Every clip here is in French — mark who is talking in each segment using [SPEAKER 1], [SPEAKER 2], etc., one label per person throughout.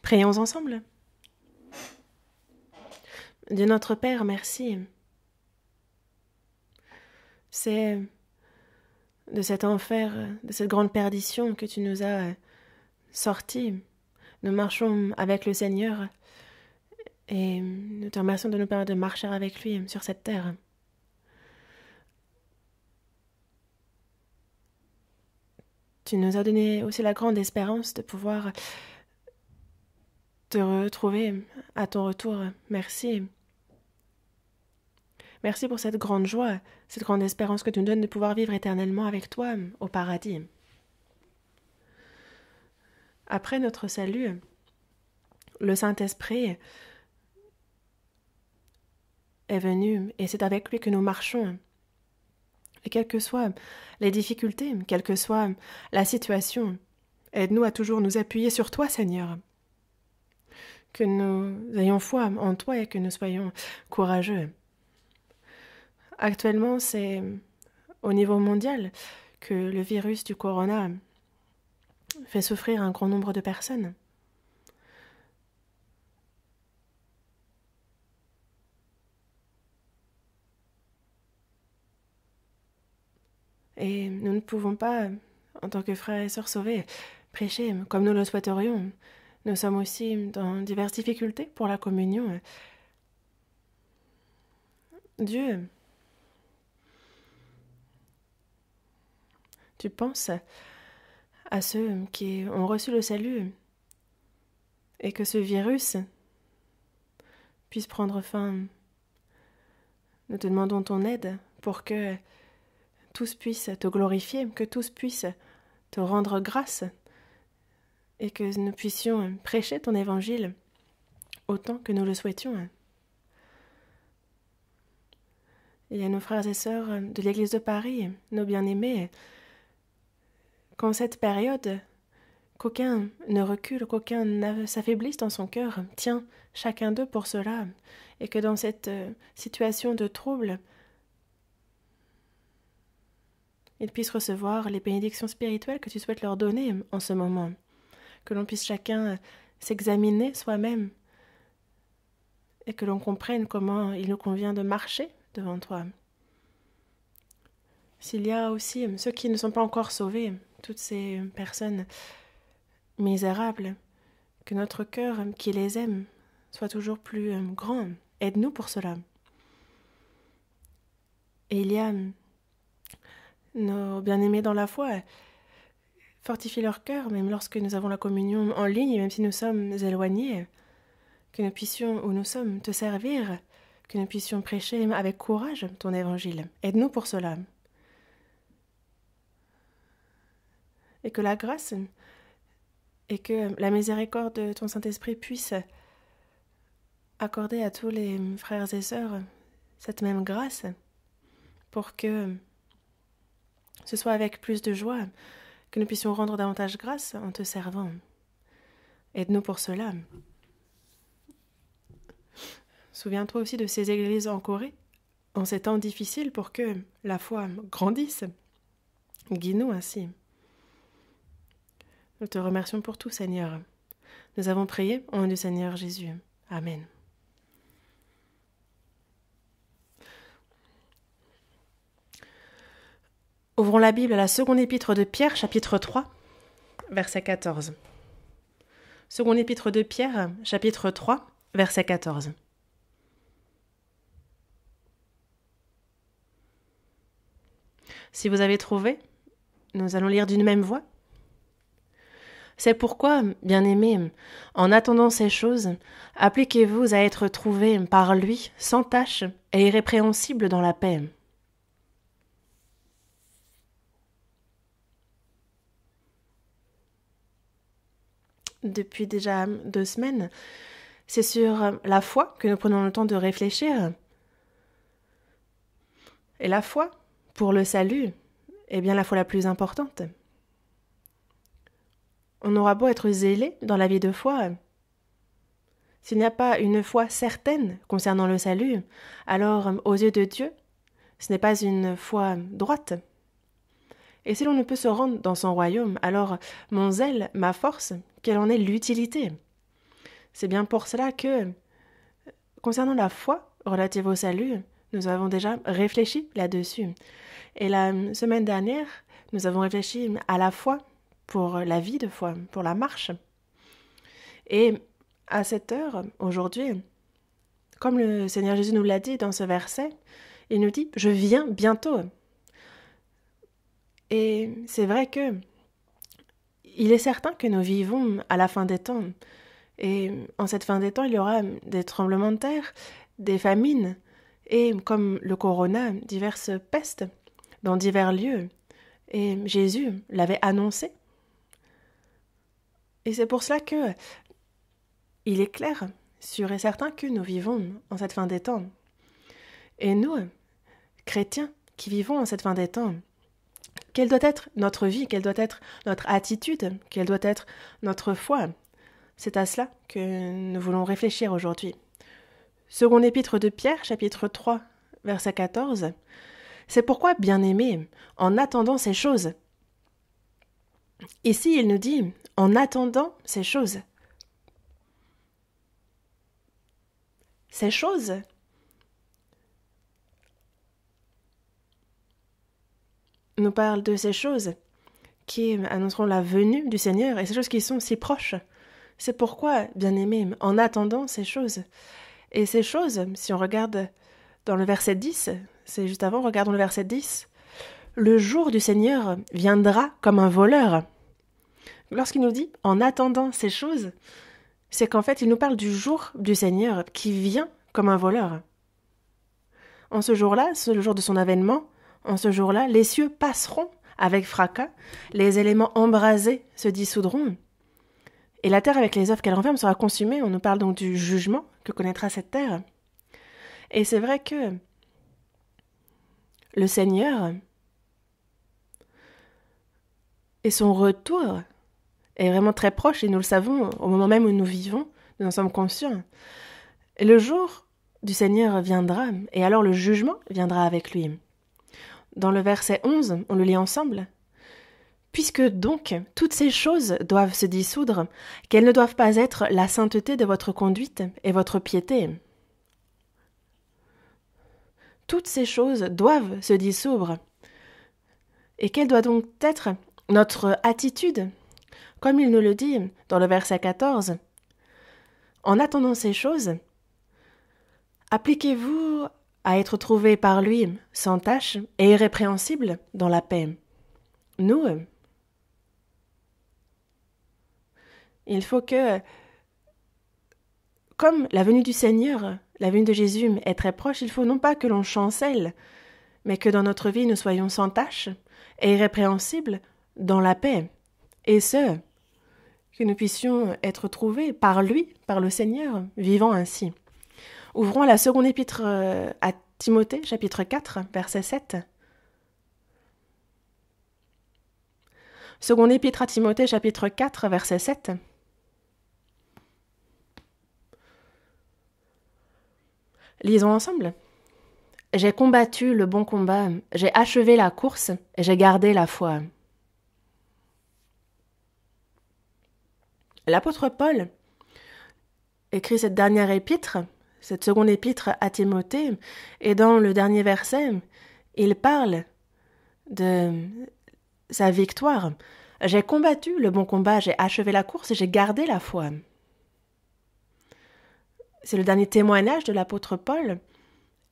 [SPEAKER 1] Prions ensemble. Dieu notre Père, merci. C'est de cet enfer, de cette grande perdition que tu nous as sortis. Nous marchons avec le Seigneur et nous te remercions de nous permettre de marcher avec lui sur cette terre. Tu nous as donné aussi la grande espérance de pouvoir te retrouver à ton retour. Merci. Merci pour cette grande joie, cette grande espérance que tu nous donnes de pouvoir vivre éternellement avec toi au paradis. Après notre salut, le Saint-Esprit est venu et c'est avec lui que nous marchons. Et quelles que soient les difficultés, quelle que soit la situation, aide-nous à toujours nous appuyer sur toi, Seigneur. Que nous ayons foi en toi et que nous soyons courageux. Actuellement, c'est au niveau mondial que le virus du corona fait souffrir un grand nombre de personnes. Et nous ne pouvons pas, en tant que frères et sœurs sauvés, prêcher comme nous le souhaiterions. Nous sommes aussi dans diverses difficultés pour la communion. Dieu, tu penses à ceux qui ont reçu le salut et que ce virus puisse prendre fin. Nous te demandons ton aide pour que tous puissent te glorifier, que tous puissent te rendre grâce et que nous puissions prêcher ton évangile autant que nous le souhaitions. Il y a nos frères et sœurs de l'Église de Paris, nos bien-aimés, qu'en cette période, qu'aucun ne recule, qu'aucun ne s'affaiblisse dans son cœur, tient chacun d'eux pour cela, et que dans cette situation de trouble, ils puissent recevoir les bénédictions spirituelles que tu souhaites leur donner en ce moment, que l'on puisse chacun s'examiner soi-même, et que l'on comprenne comment il nous convient de marcher devant toi. S'il y a aussi ceux qui ne sont pas encore sauvés, toutes ces personnes misérables, que notre cœur qui les aime soit toujours plus grand. Aide-nous pour cela. Et il y a nos bien-aimés dans la foi. Fortifie leur cœur, même lorsque nous avons la communion en ligne, même si nous sommes éloignés, que nous puissions, où nous sommes, te servir, que nous puissions prêcher avec courage ton évangile. Aide-nous pour cela. Et que la grâce et que la miséricorde de ton Saint-Esprit puisse accorder à tous les frères et sœurs cette même grâce pour que ce soit avec plus de joie que nous puissions rendre davantage grâce en te servant. Aide-nous pour cela. Souviens-toi aussi de ces églises en Corée, en ces temps difficiles, pour que la foi grandisse. Guide-nous ainsi. Nous te remercions pour tout, Seigneur. Nous avons prié au nom du Seigneur Jésus. Amen. Ouvrons la Bible à la seconde épître de Pierre, chapitre 3, verset 14. Seconde épître de Pierre, chapitre 3, verset 14. Si vous avez trouvé, nous allons lire d'une même voix. C'est pourquoi, bien-aimés, en attendant ces choses, appliquez-vous à être trouvés par lui sans tache et irrépréhensibles dans la paix. Depuis déjà 2 semaines, c'est sur la foi que nous prenons le temps de réfléchir. Et la foi, pour le salut, est bien la foi la plus importante. On aura beau être zélé dans la vie de foi, s'il n'y a pas une foi certaine concernant le salut, alors, aux yeux de Dieu, ce n'est pas une foi droite. Et si l'on ne peut se rendre dans son royaume, alors mon zèle, ma force, quelle en est l'utilité? C'est bien pour cela que, concernant la foi relative au salut, nous avons déjà réfléchi là-dessus. Et la semaine dernière, nous avons réfléchi à la foi pour la vie de foi, pour la marche. Et à cette heure, aujourd'hui, comme le Seigneur Jésus nous l'a dit dans ce verset, il nous dit « Je viens bientôt ». Et c'est vrai que il est certain que nous vivons à la fin des temps. Et en cette fin des temps, il y aura des tremblements de terre, des famines, et comme le corona, diverses pestes dans divers lieux. Et Jésus l'avait annoncé. Et c'est pour cela que il est clair, sûr et certain que nous vivons en cette fin des temps. Et nous, chrétiens qui vivons en cette fin des temps, quelle doit être notre vie, quelle doit être notre attitude, quelle doit être notre foi? C'est à cela que nous voulons réfléchir aujourd'hui. Seconde épître de Pierre, chapitre 3, verset 14. C'est pourquoi, bien-aimés, en attendant ces choses. Ici, il nous dit, en attendant ces choses. Ces choses nous parle de ces choses qui annonceront la venue du Seigneur et ces choses qui sont si proches. C'est pourquoi, bien-aimés, en attendant ces choses. Et ces choses, si on regarde dans le verset 10, c'est juste avant, regardons le verset 10, le jour du Seigneur viendra comme un voleur. Lorsqu'il nous dit en attendant ces choses, c'est qu'en fait, il nous parle du jour du Seigneur qui vient comme un voleur. En ce jour-là, c'est le jour de son avènement, en ce jour-là, les cieux passeront avec fracas, les éléments embrasés se dissoudront, et la terre avec les œuvres qu'elle renferme sera consumée. On nous parle donc du jugement que connaîtra cette terre. Et c'est vrai que le Seigneur et son retour est vraiment très proche, et nous le savons au moment même où nous vivons, nous en sommes conscients. Et le jour du Seigneur viendra, et alors le jugement viendra avec lui. Dans le verset 11, on le lit ensemble. « Puisque donc toutes ces choses doivent se dissoudre, qu'elles ne doivent pas être la sainteté de votre conduite et votre piété. » Toutes ces choses doivent se dissoudre. Et quelle doit donc être notre attitude? Comme il nous le dit dans le verset 14. « En attendant ces choses, appliquez-vous à être trouvé par lui sans tache et irrépréhensible dans la paix. » Nous, il faut que, comme la venue du Seigneur, la venue de Jésus est très proche, il faut non pas que l'on chancelle, mais que dans notre vie nous soyons sans tache et irrépréhensibles dans la paix. Et ce, que nous puissions être trouvés par lui, par le Seigneur, vivant ainsi. Ouvrons la seconde épître à Timothée, chapitre 4, verset 7. Seconde épître à Timothée, chapitre 4, verset 7. Lisons ensemble. « J'ai combattu le bon combat, j'ai achevé la course, et j'ai gardé la foi. » L'apôtre Paul écrit cette dernière épître, cette seconde épître à Timothée, et dans le dernier verset, il parle de sa victoire. « J'ai combattu le bon combat, j'ai achevé la course, et j'ai gardé la foi. » C'est le dernier témoignage de l'apôtre Paul.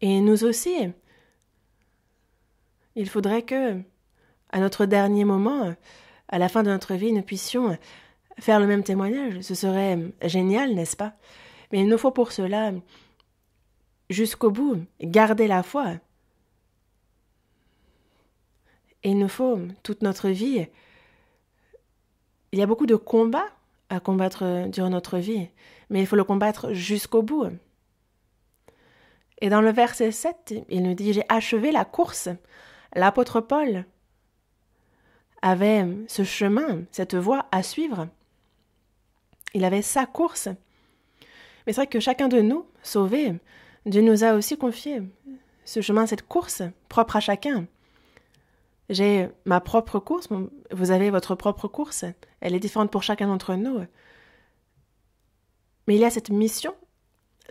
[SPEAKER 1] Et nous aussi, il faudrait que, à notre dernier moment, à la fin de notre vie, nous puissions faire le même témoignage. Ce serait génial, n'est-ce pas? Mais il nous faut pour cela, jusqu'au bout, garder la foi. Et il nous faut toute notre vie. Il y a beaucoup de combats à combattre durant notre vie, mais il faut le combattre jusqu'au bout. Et dans le verset 7, il nous dit « J'ai achevé la course ». L'apôtre Paul avait ce chemin, cette voie à suivre. Il avait sa course. Mais c'est vrai que chacun de nous, sauvés, Dieu nous a aussi confié ce chemin, cette course, propre à chacun. J'ai ma propre course, vous avez votre propre course. Elle est différente pour chacun d'entre nous. Mais il y a cette mission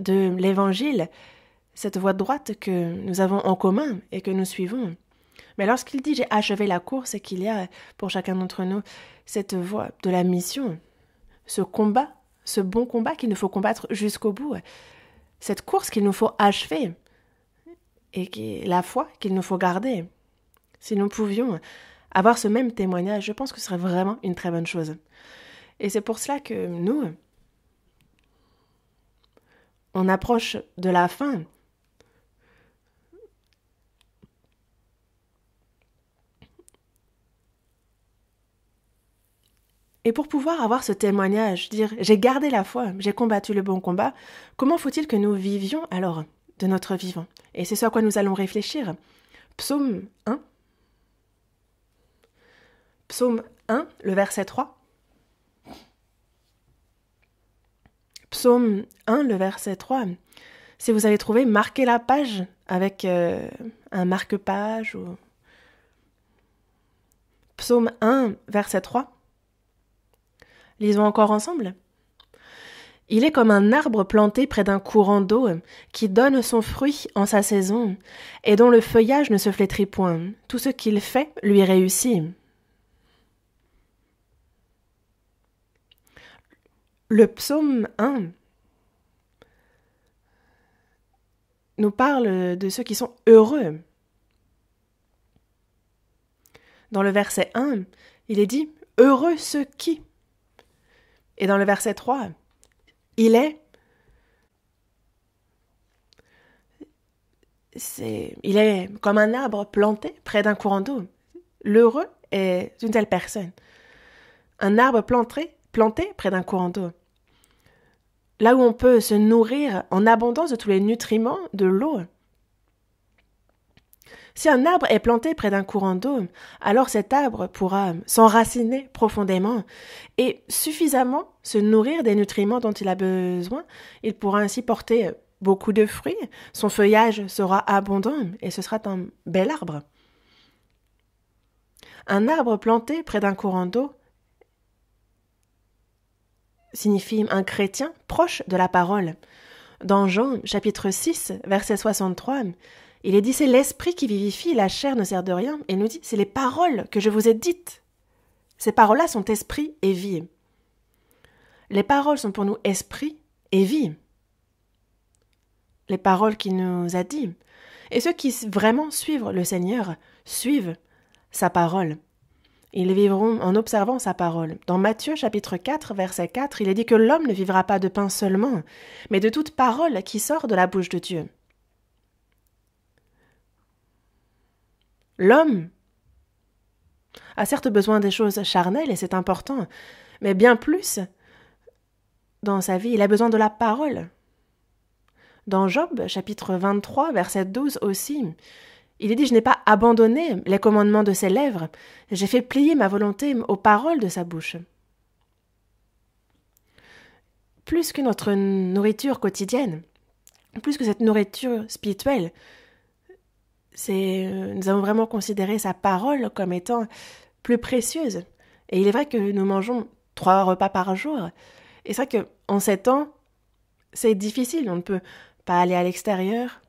[SPEAKER 1] de l'Évangile, cette voie droite que nous avons en commun et que nous suivons. Mais lorsqu'il dit « j'ai achevé la course », c'est qu'il y a pour chacun d'entre nous cette voie de la mission, ce combat, ce bon combat qu'il nous faut combattre jusqu'au bout, cette course qu'il nous faut achever et qui est la foi qu'il nous faut garder. Si nous pouvions avoir ce même témoignage, je pense que ce serait vraiment une très bonne chose. Et c'est pour cela que nous, on approche de la fin. Et pour pouvoir avoir ce témoignage, dire « j'ai gardé la foi, j'ai combattu le bon combat », comment faut-il que nous vivions alors de notre vivant? Et c'est ce à quoi nous allons réfléchir. Psaume 1. Psaume 1, le verset 3. Psaume 1, le verset 3. Si vous avez trouvé, marquez la page avec un marque-page. Ou... Psaume 1, verset 3. Lisons encore ensemble. Il est comme un arbre planté près d'un courant d'eau, qui donne son fruit en sa saison, et dont le feuillage ne se flétrit point. Tout ce qu'il fait lui réussit. Le psaume 1 nous parle de ceux qui sont heureux. Dans le verset 1, il est dit « Heureux ceux qui ». Et dans le verset 3, il est comme un arbre planté près d'un courant d'eau. L'heureux est une telle personne. Un arbre planté près d'un courant d'eau. Là où on peut se nourrir en abondance de tous les nutriments de l'eau. Si un arbre est planté près d'un courant d'eau, alors cet arbre pourra s'enraciner profondément et suffisamment se nourrir des nutriments dont il a besoin. Il pourra ainsi porter beaucoup de fruits, son feuillage sera abondant et ce sera un bel arbre. Un arbre planté près d'un courant d'eau signifie un chrétien proche de la parole. Dans Jean, chapitre 6, verset 63, il est dit « c'est l'esprit qui vivifie, la chair ne sert de rien ». Et il nous dit « c'est les paroles que je vous ai dites ». Ces paroles-là sont esprit et vie. Les paroles sont pour nous esprit et vie. Les paroles qu'il nous a dit. Et ceux qui vraiment suivent le Seigneur suivent sa parole. Ils vivront en observant sa parole. Dans Matthieu chapitre 4, verset 4, il est dit que l'homme ne vivra pas de pain seulement, mais de toute parole qui sort de la bouche de Dieu. L'homme a certes besoin des choses charnelles, et c'est important, mais bien plus, dans sa vie, il a besoin de la parole. Dans Job, chapitre 23, verset 12 aussi, il est dit « Je n'ai pas abandonné les commandements de ses lèvres, j'ai fait plier ma volonté aux paroles de sa bouche. » Plus que notre nourriture quotidienne, plus que cette nourriture spirituelle, nous avons vraiment considéré sa parole comme étant plus précieuse. Et il est vrai que nous mangeons 3 repas par jour. Et c'est vrai qu'en ces temps, c'est difficile, on ne peut pas aller à l'extérieur.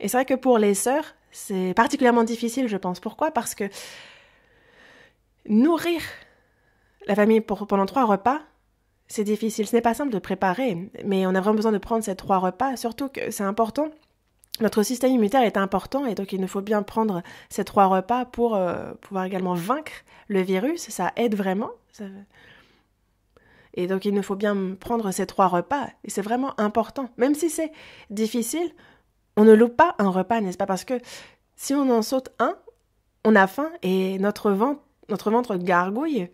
[SPEAKER 1] Et c'est vrai que pour les sœurs, c'est particulièrement difficile, je pense. Pourquoi? Parce que nourrir la famille pendant 3 repas, c'est difficile. Ce n'est pas simple de préparer, mais on a vraiment besoin de prendre ces 3 repas, surtout que c'est important. Notre système immunitaire est important et donc il nous faut bien prendre ces 3 repas pour pouvoir également vaincre le virus. Ça aide vraiment. Et donc il nous faut bien prendre ces 3 repas et c'est vraiment important. Même si c'est difficile, on ne loupe pas un repas, n'est-ce pas? Parce que si on en saute un, on a faim et notre ventre gargouille,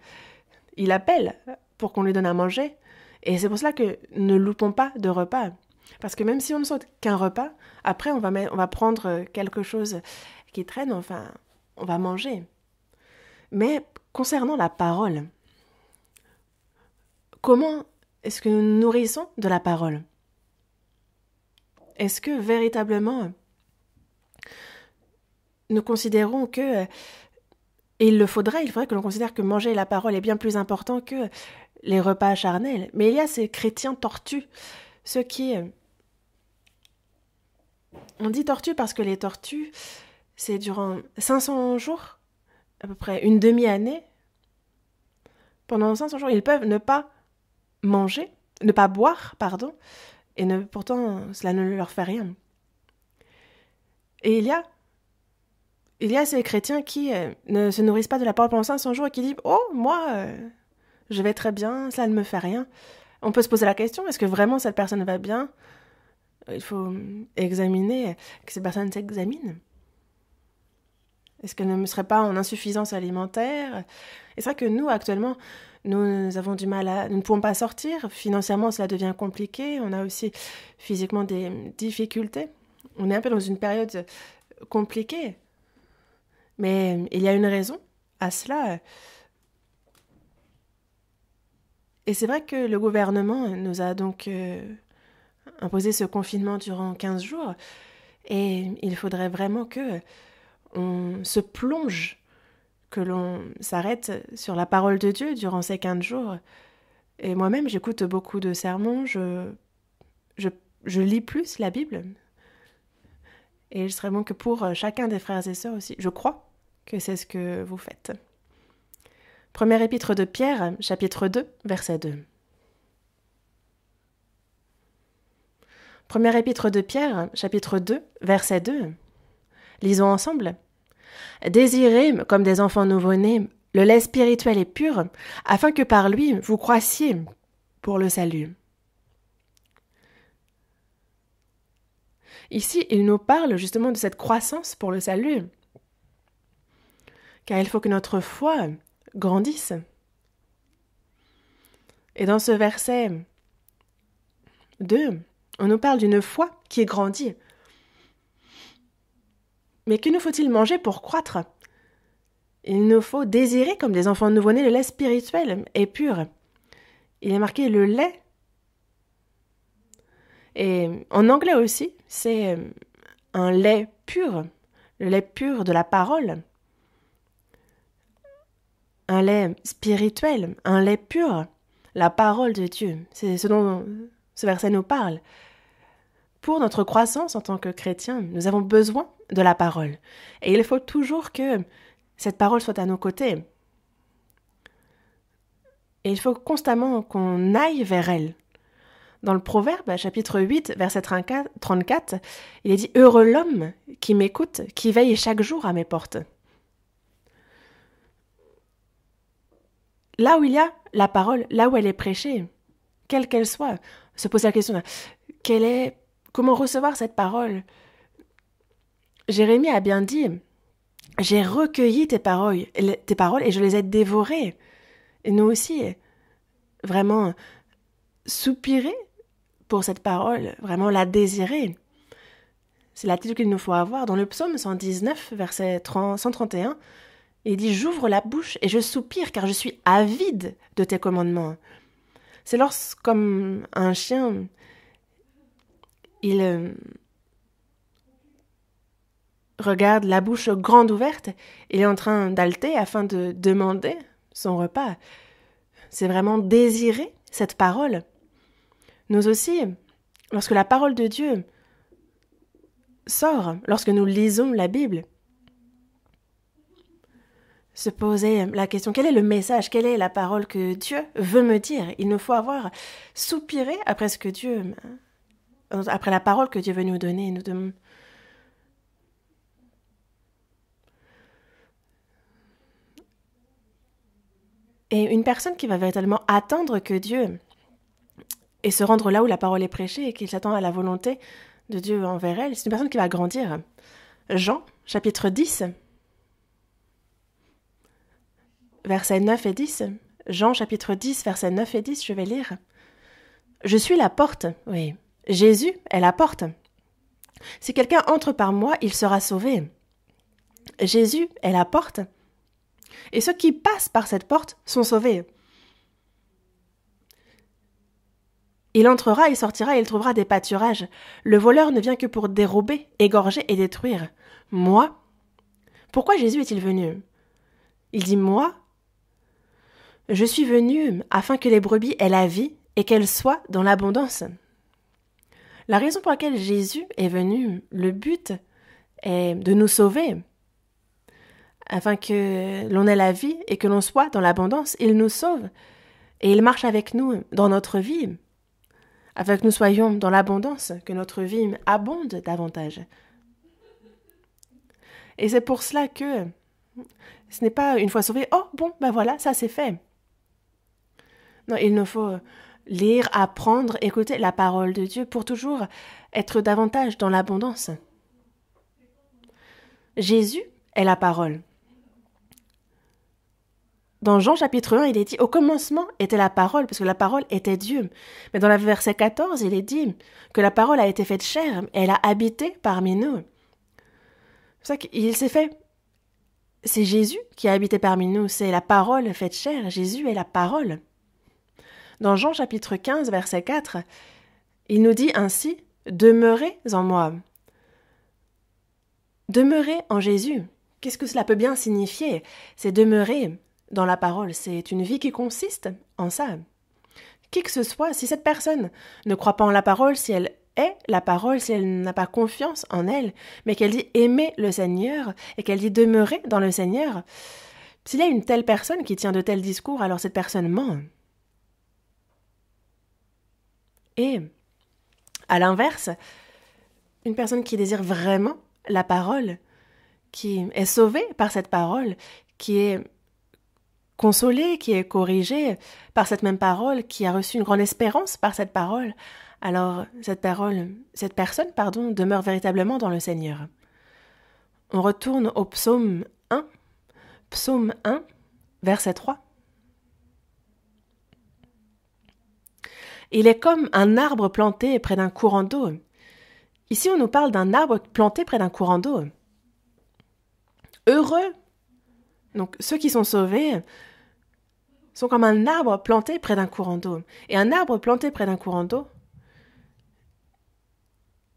[SPEAKER 1] il appelle pour qu'on lui donne à manger. Et c'est pour cela que ne loupons pas de repas. Parce que même si on ne saute qu'un repas, après on va prendre quelque chose qui traîne, enfin, on va manger. Mais concernant la parole, comment est-ce que nous nous nourrissons de la parole? Est-ce que véritablement nous considérons que, et il faudrait que l'on considère que manger la parole est bien plus important que les repas charnels, mais il y a ces chrétiens tortus, ceux qui... On dit tortues parce que les tortues, c'est durant 500 jours, à peu près une demi-année. Pendant 500 jours, ils peuvent ne pas manger, ne pas boire, pardon, et pourtant, cela ne leur fait rien. Et il y a ces chrétiens qui ne se nourrissent pas de la parole pendant 500 jours et qui disent « Oh, moi, je vais très bien, cela ne me fait rien. » On peut se poser la question, est-ce que vraiment cette personne va bien ? Il faut examiner, que cette personne s'examine. Est-ce qu'elle ne serait pas en insuffisance alimentaire ? Et c'est vrai que nous, actuellement, nous avons du mal nous ne pouvons pas sortir. Financièrement, cela devient compliqué. On a aussi physiquement des difficultés. On est un peu dans une période compliquée. Mais il y a une raison à cela. Et c'est vrai que le gouvernement nous a donc imposé ce confinement durant 15 jours. Et il faudrait vraiment que on se plonge, que l'on s'arrête sur la parole de Dieu durant ces 15 jours. Et moi-même, j'écoute beaucoup de sermons, je lis plus la Bible. Et il serait bon que pour chacun des frères et sœurs aussi, je crois que c'est ce que vous faites. Première épître de Pierre, chapitre 2, verset 2. Première épître de Pierre, chapitre 2, verset 2. Lisons ensemble. Désirez, comme des enfants nouveau-nés, le lait spirituel et pur, afin que par lui vous croissiez pour le salut. Ici, il nous parle justement de cette croissance pour le salut, car il faut que notre foi grandisse. Et dans ce verset 2, on nous parle d'une foi qui grandit. Mais que nous faut-il manger pour croître ? Il nous faut désirer, comme des enfants nouveau-nés, le lait spirituel et pur. Il est marqué le lait. Et en anglais aussi, c'est un lait pur, le lait pur de la parole. Un lait spirituel, un lait pur, la parole de Dieu. C'est ce dont ce verset nous parle. Pour notre croissance en tant que chrétiens, nous avons besoin de la parole. Et il faut toujours que cette parole soit à nos côtés. Et il faut constamment qu'on aille vers elle. Dans le Proverbe, chapitre 8, verset 34, il est dit « Heureux l'homme qui m'écoute, qui veille chaque jour à mes portes. » Là où il y a la parole, là où elle est prêchée, quelle qu'elle soit, se poser la question comment recevoir cette parole ? Jérémie a bien dit « J'ai recueilli tes paroles et je les ai dévorées. » Et nous aussi, vraiment soupirer pour cette parole, vraiment la désirer. C'est l'attitude qu'il nous faut avoir. Dans le psaume 119, verset 131, il dit « J'ouvre la bouche et je soupire car je suis avide de tes commandements. » C'est comme un chien, il regarde la bouche grande ouverte, il est en train d'halter afin de demander son repas. C'est vraiment désirer cette parole. Nous aussi, lorsque la parole de Dieu sort, lorsque nous lisons la Bible, se poser la question, quel est le message, quelle est la parole que Dieu veut me dire ? Il nous faut soupirer après après la parole que Dieu veut nous donner. Et une personne qui va véritablement attendre que Dieu et se rendre là où la parole est prêchée et qu'il s'attend à la volonté de Dieu envers elle, c'est une personne qui va grandir. Jean, chapitre 10, versets 9 et 10. Jean, chapitre 10, versets 9 et 10, je vais lire. « Je suis la porte. » Oui, Jésus est la porte. « Si quelqu'un entre par moi, il sera sauvé. » Jésus est la porte. Et ceux qui passent par cette porte sont sauvés. Il entrera et sortira et il trouvera des pâturages. Le voleur ne vient que pour dérober, égorger et détruire. Moi ? Pourquoi Jésus est-il venu ? Il dit « Moi ». Je suis venu afin que les brebis aient la vie et qu'elles soient dans l'abondance. La raison pour laquelle Jésus est venu, le but est de nous sauver, afin que l'on ait la vie et que l'on soit dans l'abondance. Il nous sauve et il marche avec nous dans notre vie, afin que nous soyons dans l'abondance, que notre vie abonde davantage. Et c'est pour cela que ce n'est pas une fois sauvé, oh bon, ben voilà, ça c'est fait. Non, il nous faut lire, apprendre, écouter la parole de Dieu pour toujours être davantage dans l'abondance. Jésus est la parole. Dans Jean chapitre 1, il est dit « Au commencement était la parole », parce que la parole était Dieu. Mais dans le verset 14, il est dit que la parole a été faite chair, et elle a habité parmi nous. C'est ça qu'il s'est fait. C'est Jésus qui a habité parmi nous, c'est la parole faite chair, Jésus est la parole. Dans Jean chapitre 15, verset 4, il nous dit ainsi « Demeurez en moi ». Demeurer en Jésus, qu'est-ce que cela peut bien signifier? C'est demeurer dans la parole, c'est une vie qui consiste en ça. Qui que ce soit, si cette personne ne croit pas en la parole, si elle est la parole, si elle n'a pas confiance en elle, mais qu'elle dit aimer le Seigneur et qu'elle dit demeurer dans le Seigneur, s'il y a une telle personne qui tient de tels discours, alors cette personne ment. Et, à l'inverse, une personne qui désire vraiment la parole, qui est sauvée par cette parole, qui est consolée, qui est corrigée par cette même parole, qui a reçu une grande espérance par cette parole, alors cette personne, demeure véritablement dans le Seigneur. On retourne au psaume 1, verset 3. Il est comme un arbre planté près d'un courant d'eau. Ici, on nous parle d'un arbre planté près d'un courant d'eau. Heureux, donc ceux qui sont sauvés, sont comme un arbre planté près d'un courant d'eau. Et un arbre planté près d'un courant d'eau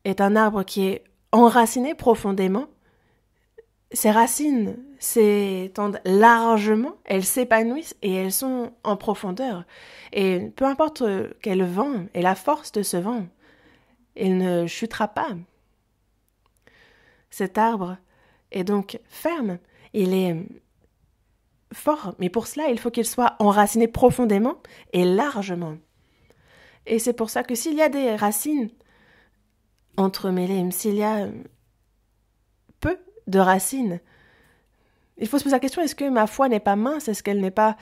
[SPEAKER 1] est un arbre qui est enraciné profondément. Ses racines s'étendent largement, elles s'épanouissent et elles sont en profondeur. Et peu importe quel vent et la force de ce vent, il ne chutera pas. Cet arbre est donc ferme, il est fort, mais pour cela, il faut qu'il soit enraciné profondément et largement. Et c'est pour ça que s'il y a des racines entremêlées, s'il y a peu de racines, il faut se poser la question, est-ce que ma foi n'est pas mince? Est-ce qu'elle n'est pas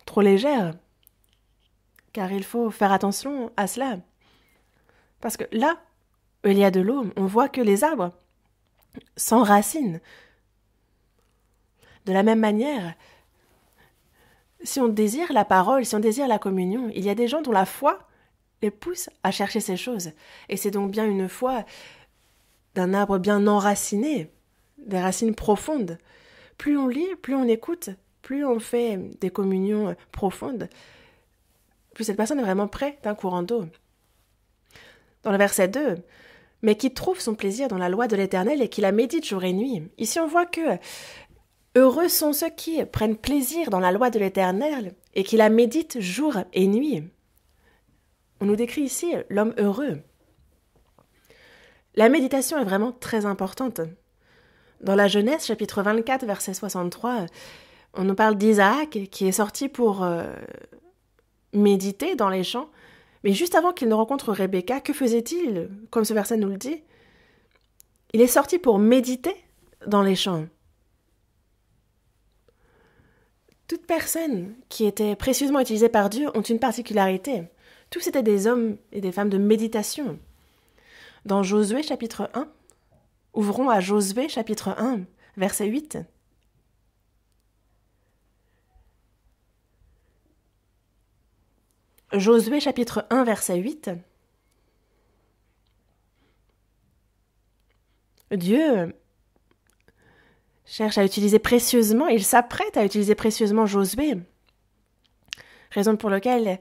[SPEAKER 1] trop légère? Car il faut faire attention à cela. Parce que là où il y a de l'eau, on voit que les arbres s'enracinent. De la même manière, si on désire la parole, si on désire la communion, il y a des gens dont la foi les pousse à chercher ces choses. Et c'est donc bien une foi d'un arbre bien enraciné, des racines profondes. Plus on lit, plus on écoute, plus on fait des communions profondes, plus cette personne est vraiment près d'un courant d'eau. Dans le verset 2, « Mais qui trouve son plaisir dans la loi de l'Éternel et qui la médite jour et nuit ». Ici on voit que heureux sont ceux qui prennent plaisir dans la loi de l'Éternel et qui la méditent jour et nuit. On nous décrit ici l'homme heureux. La méditation est vraiment très importante. Dans la Genèse, chapitre 24, verset 63, on nous parle d'Isaac qui est sorti pour méditer dans les champs. Mais juste avant qu'il ne rencontre Rebecca, que faisait-il, comme ce verset nous le dit? Il est sorti pour méditer dans les champs. Toute personne qui était précieusement utilisée par Dieu ont une particularité. Tous étaient des hommes et des femmes de méditation. Dans Josué chapitre 1, ouvrons à Josué chapitre 1, verset 8. Josué chapitre 1, verset 8. Dieu cherche à utiliser précieusement, il s'apprête à utiliser précieusement Josué, raison pour laquelle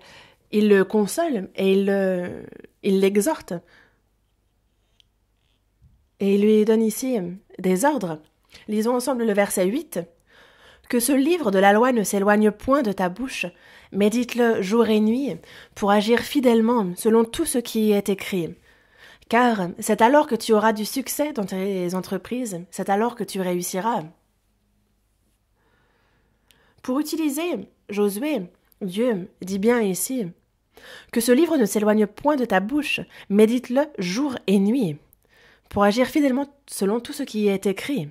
[SPEAKER 1] il le console et il l'exhorte. Et il lui donne ici des ordres. Lisons ensemble le verset 8. « Que ce livre de la loi ne s'éloigne point de ta bouche, médite-le jour et nuit, pour agir fidèlement selon tout ce qui y est écrit. Car c'est alors que tu auras du succès dans tes entreprises, c'est alors que tu réussiras. Pour utiliser Josué, Dieu dit bien ici que ce livre ne s'éloigne point de ta bouche, médite-le jour et nuit, pour agir fidèlement selon tout ce qui y est écrit.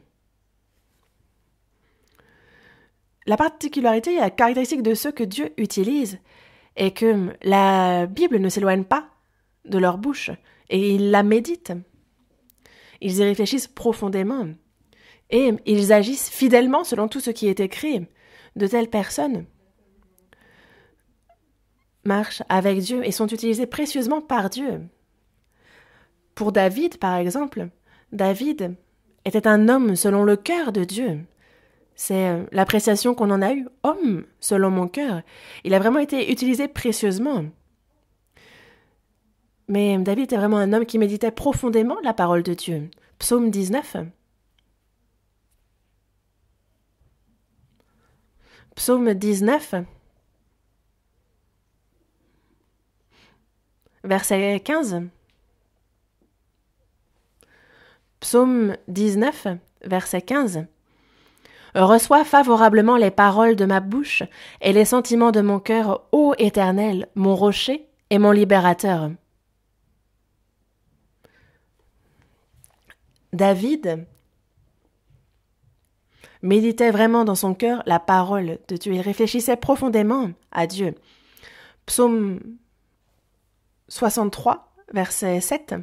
[SPEAKER 1] La particularité et la caractéristique de ceux que Dieu utilise est que la Bible ne s'éloigne pas de leur bouche et ils la méditent. Ils y réfléchissent profondément et ils agissent fidèlement selon tout ce qui est écrit. De telles personnes marchent avec Dieu et sont utilisées précieusement par Dieu. Pour David, par exemple, David était un homme selon le cœur de Dieu. C'est l'appréciation qu'on en a eue, homme selon mon cœur. Il a vraiment été utilisé précieusement. Mais David était vraiment un homme qui méditait profondément la parole de Dieu. Psaume 19. Psaume 19, verset 15. Psaume 19, verset 15. Reçois favorablement les paroles de ma bouche et les sentiments de mon cœur, ô Éternel, mon rocher et mon libérateur. David méditait vraiment dans son cœur la parole de Dieu. Il réfléchissait profondément à Dieu. Psaume 63, verset 7.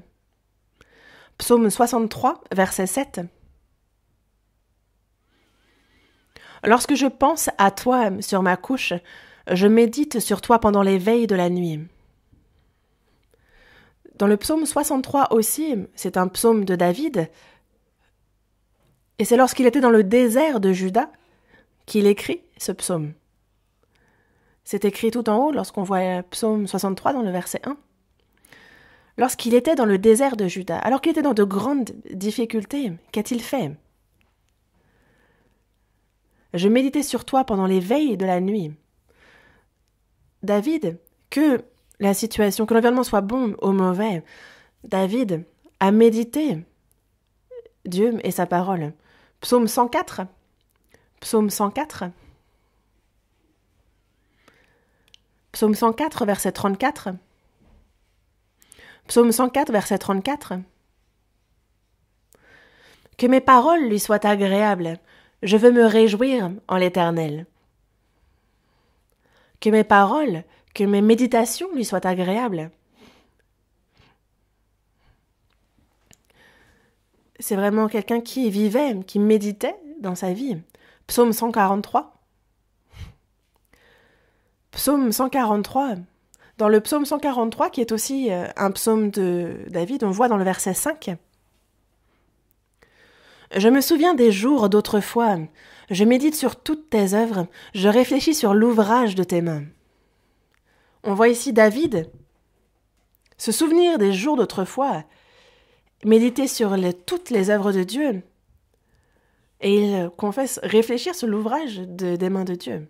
[SPEAKER 1] Psaume 63, verset 7. Lorsque je pense à toi sur ma couche, je médite sur toi pendant les veilles de la nuit. Dans le psaume 63 aussi, c'est un psaume de David, et c'est lorsqu'il était dans le désert de Juda qu'il écrit ce psaume. C'est écrit tout en haut lorsqu'on voit psaume 63 dans le verset 1. Lorsqu'il était dans le désert de Juda, alors qu'il était dans de grandes difficultés, qu'a-t-il fait? Je méditais sur toi pendant les veilles de la nuit. David, que la situation, que l'environnement soit bon ou mauvais, David a médité Dieu et sa parole. Psaume 104. Psaume 104. Psaume 104, verset 34. Psaume 104, verset 34. Que mes paroles lui soient agréables. Je veux me réjouir en l'Éternel. Que mes paroles, que mes méditations lui soient agréables. C'est vraiment quelqu'un qui vivait, qui méditait dans sa vie. Psaume 143. Psaume 143. Dans le psaume 143, qui est aussi un psaume de David, on voit dans le verset 5. Je me souviens des jours d'autrefois. Je médite sur toutes tes œuvres. Je réfléchis sur l'ouvrage de tes mains. On voit ici David se souvenir des jours d'autrefois, méditer sur toutes les œuvres de Dieu, et il confesse réfléchir sur l'ouvrage des mains de Dieu.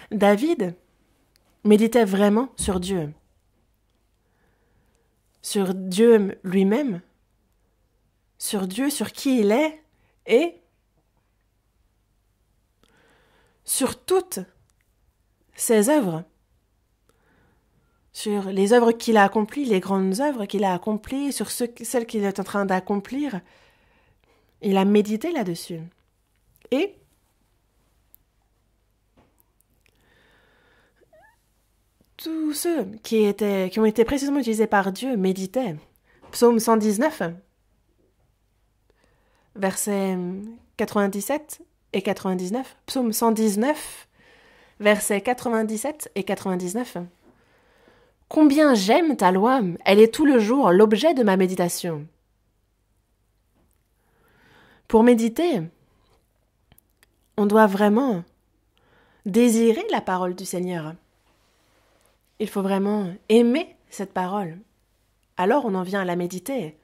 [SPEAKER 1] David méditait vraiment sur Dieu lui-même, sur Dieu, sur qui il est, et sur toutes ses œuvres, sur les œuvres qu'il a accomplies, les grandes œuvres qu'il a accomplies, sur celles qu'il est en train d'accomplir. Il a médité là-dessus. Et tous ceux qui ont été précisément utilisés par Dieu méditaient. Psaume 119, versets 97 et 99. Psaume 119, versets 97 et 99. Combien j'aime ta loi, elle est tout le jour l'objet de ma méditation. Pour méditer, on doit vraiment désirer la parole du Seigneur. Il faut vraiment aimer cette parole. Alors on en vient à la méditer.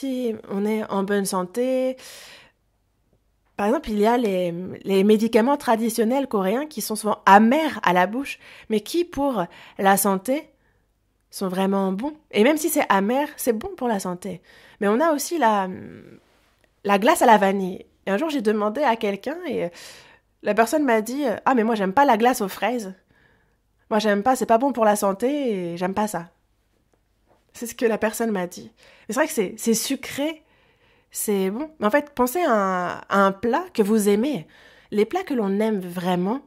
[SPEAKER 1] si on est en bonne santé. Par exemple, il y a les médicaments traditionnels coréens qui sont souvent amers à la bouche, mais qui, pour la santé, sont vraiment bons. Et même si c'est amer, c'est bon pour la santé. Mais on a aussi la glace à la vanille. Et un jour, j'ai demandé à quelqu'un et la personne m'a dit « Ah, mais moi, j'aime pas la glace aux fraises. Moi, j'aime pas, c'est pas bon pour la santé et j'aime pas ça. » C'est ce que la personne m'a dit. Mais c'est vrai que c'est sucré, c'est bon. Mais en fait, pensez à un plat que vous aimez. Les plats que l'on aime vraiment,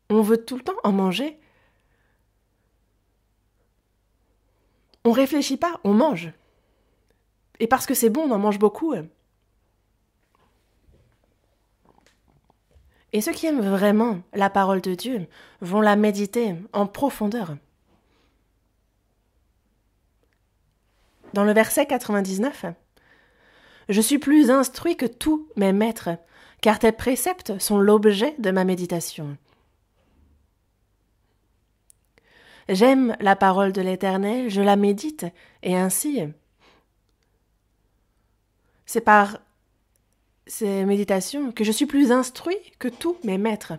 [SPEAKER 1] on veut tout le temps en manger. On réfléchit pas, on mange. Et parce que c'est bon, on en mange beaucoup. Et ceux qui aiment vraiment la parole de Dieu vont la méditer en profondeur. Dans le verset 99, « Je suis plus instruit que tous mes maîtres, car tes préceptes sont l'objet de ma méditation. J'aime la parole de l'Éternel, je la médite, et ainsi, c'est par ces méditations que je suis plus instruit que tous mes maîtres. »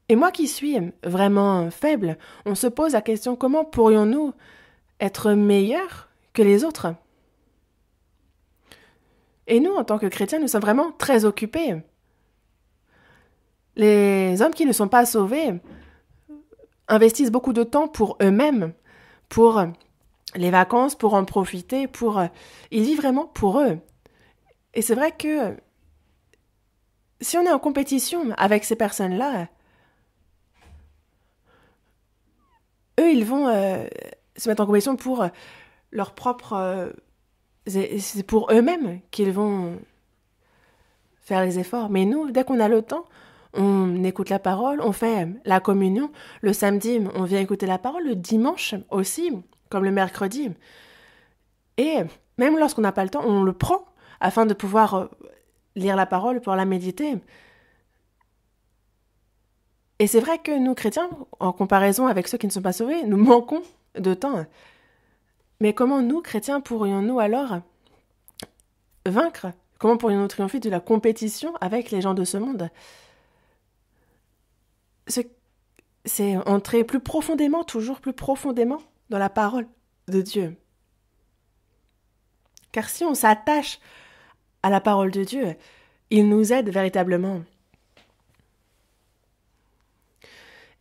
[SPEAKER 1] Et moi qui suis vraiment faible, on se pose la question comment pourrions-nous être meilleurs que les autres? Et nous, en tant que chrétiens, nous sommes vraiment très occupés. Les hommes qui ne sont pas sauvés investissent beaucoup de temps pour eux-mêmes, pour les vacances, pour en profiter, ils vivent vraiment pour eux. Et c'est vrai que si on est en compétition avec ces personnes-là, eux, ils vont se mettre en compétition pour leur propre... c'est pour eux-mêmes qu'ils vont faire les efforts. Mais nous, dès qu'on a le temps, on écoute la parole, on fait la communion. Le samedi, on vient écouter la parole. Le dimanche aussi, comme le mercredi. Et même lorsqu'on n'a pas le temps, on le prend afin de pouvoir lire la parole, pour la méditer. Et c'est vrai que nous, chrétiens, en comparaison avec ceux qui ne sont pas sauvés, nous manquons de temps. Mais comment nous, chrétiens, pourrions-nous alors vaincre? Comment pourrions-nous triompher de la compétition avec les gens de ce monde? C'est entrer plus profondément, toujours plus profondément dans la parole de Dieu. Car si on s'attache à la parole de Dieu, il nous aide véritablement.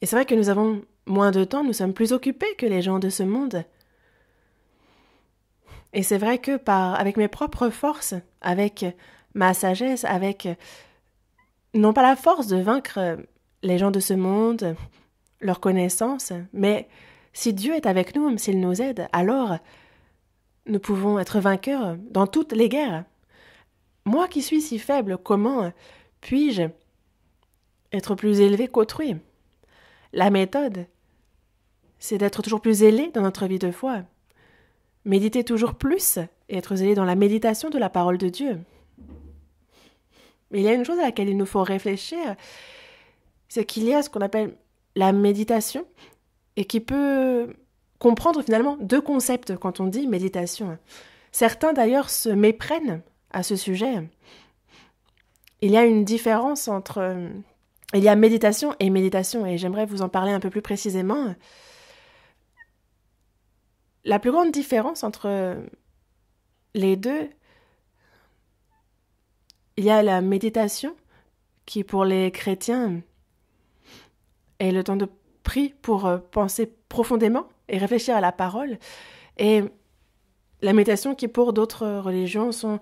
[SPEAKER 1] Et c'est vrai que nous avons moins de temps, nous sommes plus occupés que les gens de ce monde. Et c'est vrai que avec mes propres forces, avec ma sagesse, avec non pas la force de vaincre les gens de ce monde, leur connaissance, mais si Dieu est avec nous, s'il nous aide, alors nous pouvons être vainqueurs dans toutes les guerres. Moi qui suis si faible, comment puis-je être plus élevé qu'autrui? La méthode, c'est d'être toujours plus zélé dans notre vie de foi. Méditer toujours plus et être zélé dans la méditation de la parole de Dieu. Mais il y a une chose à laquelle il nous faut réfléchir, c'est qu'il y a ce qu'on appelle la méditation et qui peut comprendre finalement deux concepts quand on dit méditation. Certains d'ailleurs se méprennent à ce sujet. Il y a une différence entre... Il y a méditation, et j'aimerais vous en parler un peu plus précisément. La plus grande différence entre les deux, il y a la méditation qui, pour les chrétiens, est le temps de prier pour penser profondément et réfléchir à la parole, et la méditation qui, pour d'autres religions, sont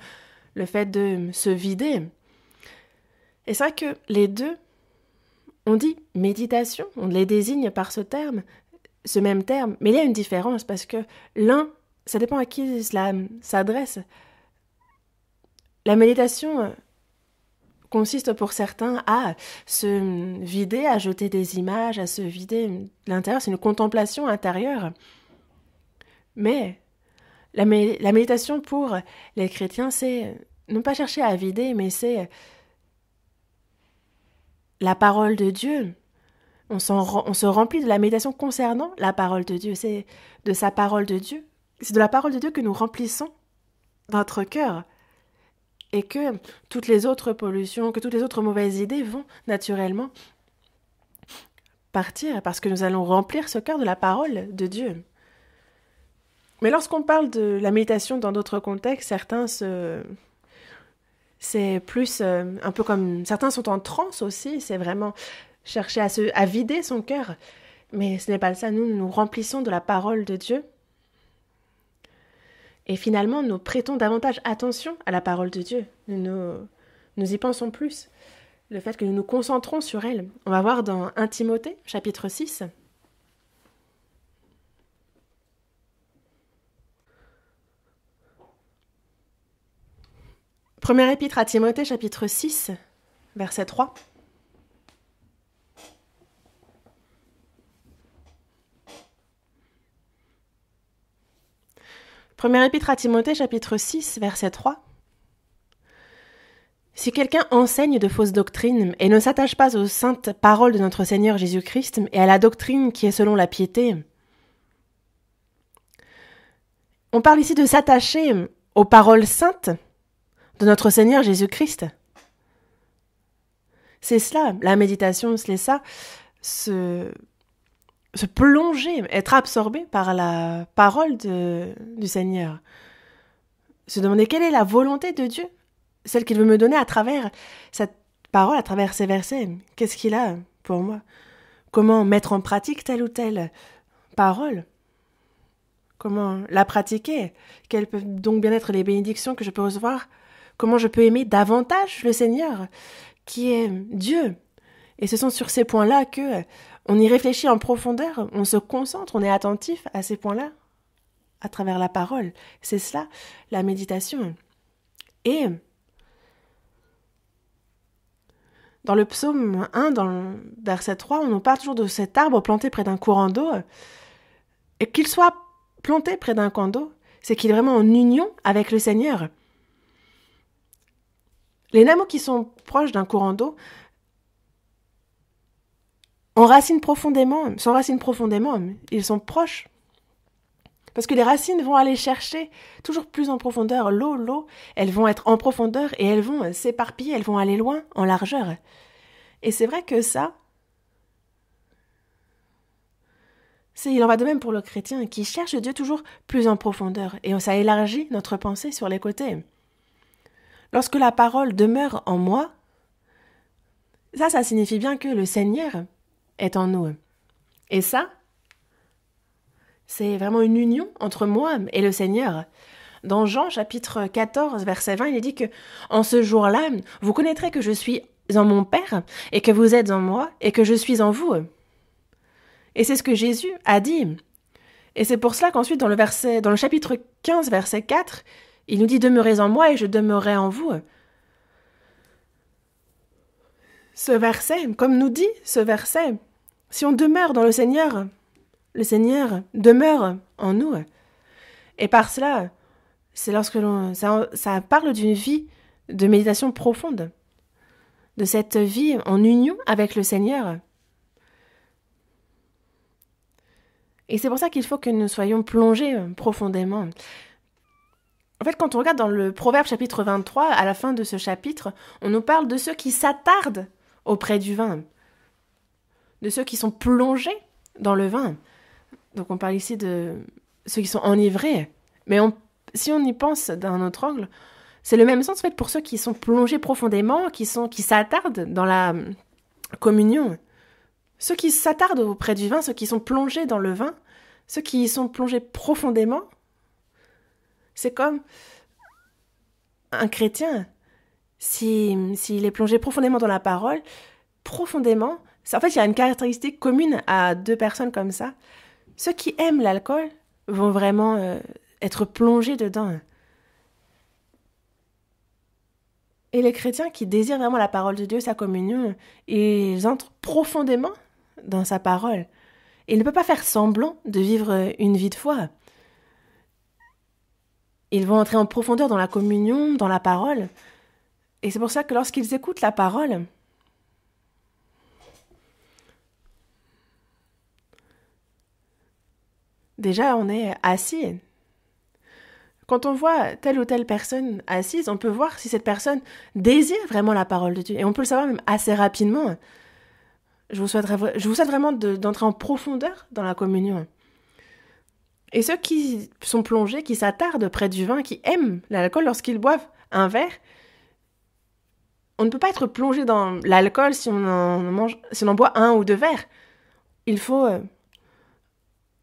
[SPEAKER 1] le fait de se vider. Et c'est vrai que les deux, on dit méditation, on les désigne par ce même terme, mais il y a une différence parce que l'un, ça dépend à qui cela s'adresse. La méditation consiste pour certains à se vider, à jeter des images, à se vider l'intérieur, c'est une contemplation intérieure. Mais la méditation pour les chrétiens, c'est non pas chercher à vider, mais c'est la parole de Dieu. on se remplit de la méditation concernant la parole de Dieu. C'est de sa parole de Dieu. C'est de la parole de Dieu que nous remplissons notre cœur. Et que toutes les autres pollutions, que toutes les autres mauvaises idées vont naturellement partir parce que nous allons remplir ce cœur de la parole de Dieu. Mais lorsqu'on parle de la méditation dans d'autres contextes, c'est plus un peu comme... Certains sont en transe aussi, c'est vraiment chercher à vider son cœur. Mais ce n'est pas ça, nous remplissons de la parole de Dieu. Et finalement, nous prêtons davantage attention à la parole de Dieu. Nous y pensons plus. Le fait que nous nous concentrons sur elle. On va voir dans 1 Timothée, chapitre 6. Première épître à Timothée, chapitre 6, verset 3. Première épître à Timothée, chapitre 6, verset 3. Si quelqu'un enseigne de fausses doctrines et ne s'attache pas aux saintes paroles de notre Seigneur Jésus-Christ et à la doctrine qui est selon la piété, on parle ici de s'attacher aux paroles saintes de notre Seigneur Jésus-Christ. C'est cela, la méditation, c'est ça, se plonger, être absorbé par la parole du Seigneur. Se demander quelle est la volonté de Dieu, celle qu'il veut me donner à travers cette parole, à travers ces versets. Qu'est-ce qu'il a pour moi? Comment mettre en pratique telle ou telle parole? Comment la pratiquer? Quelles peuvent donc bien être les bénédictions que je peux recevoir? Comment je peux aimer davantage le Seigneur, qui est Dieu? Et ce sont sur ces points-là que on y réfléchit en profondeur, on se concentre, on est attentif à ces points-là, à travers la parole. C'est cela, la méditation. Et dans le psaume 1, dans le verset 3, on nous parle toujours de cet arbre planté près d'un courant d'eau. Et qu'il soit planté près d'un courant d'eau, c'est qu'il est vraiment en union avec le Seigneur. Les nameaux qui sont proches d'un courant d'eau s'enracinent profondément, ils sont proches. Parce que les racines vont aller chercher toujours plus en profondeur l'eau, elles vont être en profondeur et elles vont s'éparpiller, elles vont aller loin, en largeur. Et c'est vrai que ça, il en va de même pour le chrétien qui cherche Dieu toujours plus en profondeur et ça élargit notre pensée sur les côtés. Lorsque la parole demeure en moi, ça signifie bien que le Seigneur est en nous. Et ça, c'est vraiment une union entre moi et le Seigneur. Dans Jean, chapitre 14, verset 20, il est dit que « En ce jour-là, vous connaîtrez que je suis en mon Père, et que vous êtes en moi, et que je suis en vous. » Et c'est ce que Jésus a dit. Et c'est pour cela qu'ensuite, dans le chapitre 15, verset 4, il nous dit « Demeurez en moi, et je demeurerai en vous. » Ce verset, comme nous dit ce verset, si on demeure dans le Seigneur demeure en nous. Et par cela, c'est lorsque ça parle d'une vie de méditation profonde, de cette vie en union avec le Seigneur. Et c'est pour ça qu'il faut que nous soyons plongés profondément. En fait, quand on regarde dans le Proverbe chapitre 23, à la fin de ce chapitre, on nous parle de ceux qui s'attardent auprès du vin, de ceux qui sont plongés dans le vin. Donc on parle ici de ceux qui sont enivrés. Mais si on y pense d'un autre angle, c'est le même sens en fait pour ceux qui sont plongés profondément, qui s'attardent dans la communion. Ceux qui s'attardent auprès du vin, ceux qui sont plongés dans le vin, ceux qui sont plongés profondément, c'est comme un chrétien. S'il est plongé profondément dans la parole, profondément, en fait il y a une caractéristique commune à deux personnes comme ça. Ceux qui aiment l'alcool vont vraiment être plongés dedans. Et les chrétiens qui désirent vraiment la parole de Dieu, sa communion, ils entrent profondément dans sa parole. Ils ne peuvent pas faire semblant de vivre une vie de foi. Ils vont entrer en profondeur dans la communion, dans la parole. Et c'est pour ça que lorsqu'ils écoutent la parole, déjà on est assis. Quand on voit telle ou telle personne assise, on peut voir si cette personne désire vraiment la parole de Dieu. Et on peut le savoir même assez rapidement. Je vous souhaite vraiment d'entrer en profondeur dans la communion. Et ceux qui sont plongés, qui s'attardent près du vin, qui aiment l'alcool lorsqu'ils boivent un verre, on ne peut pas être plongé dans l'alcool si on en boit 1 ou 2 verres. Il faut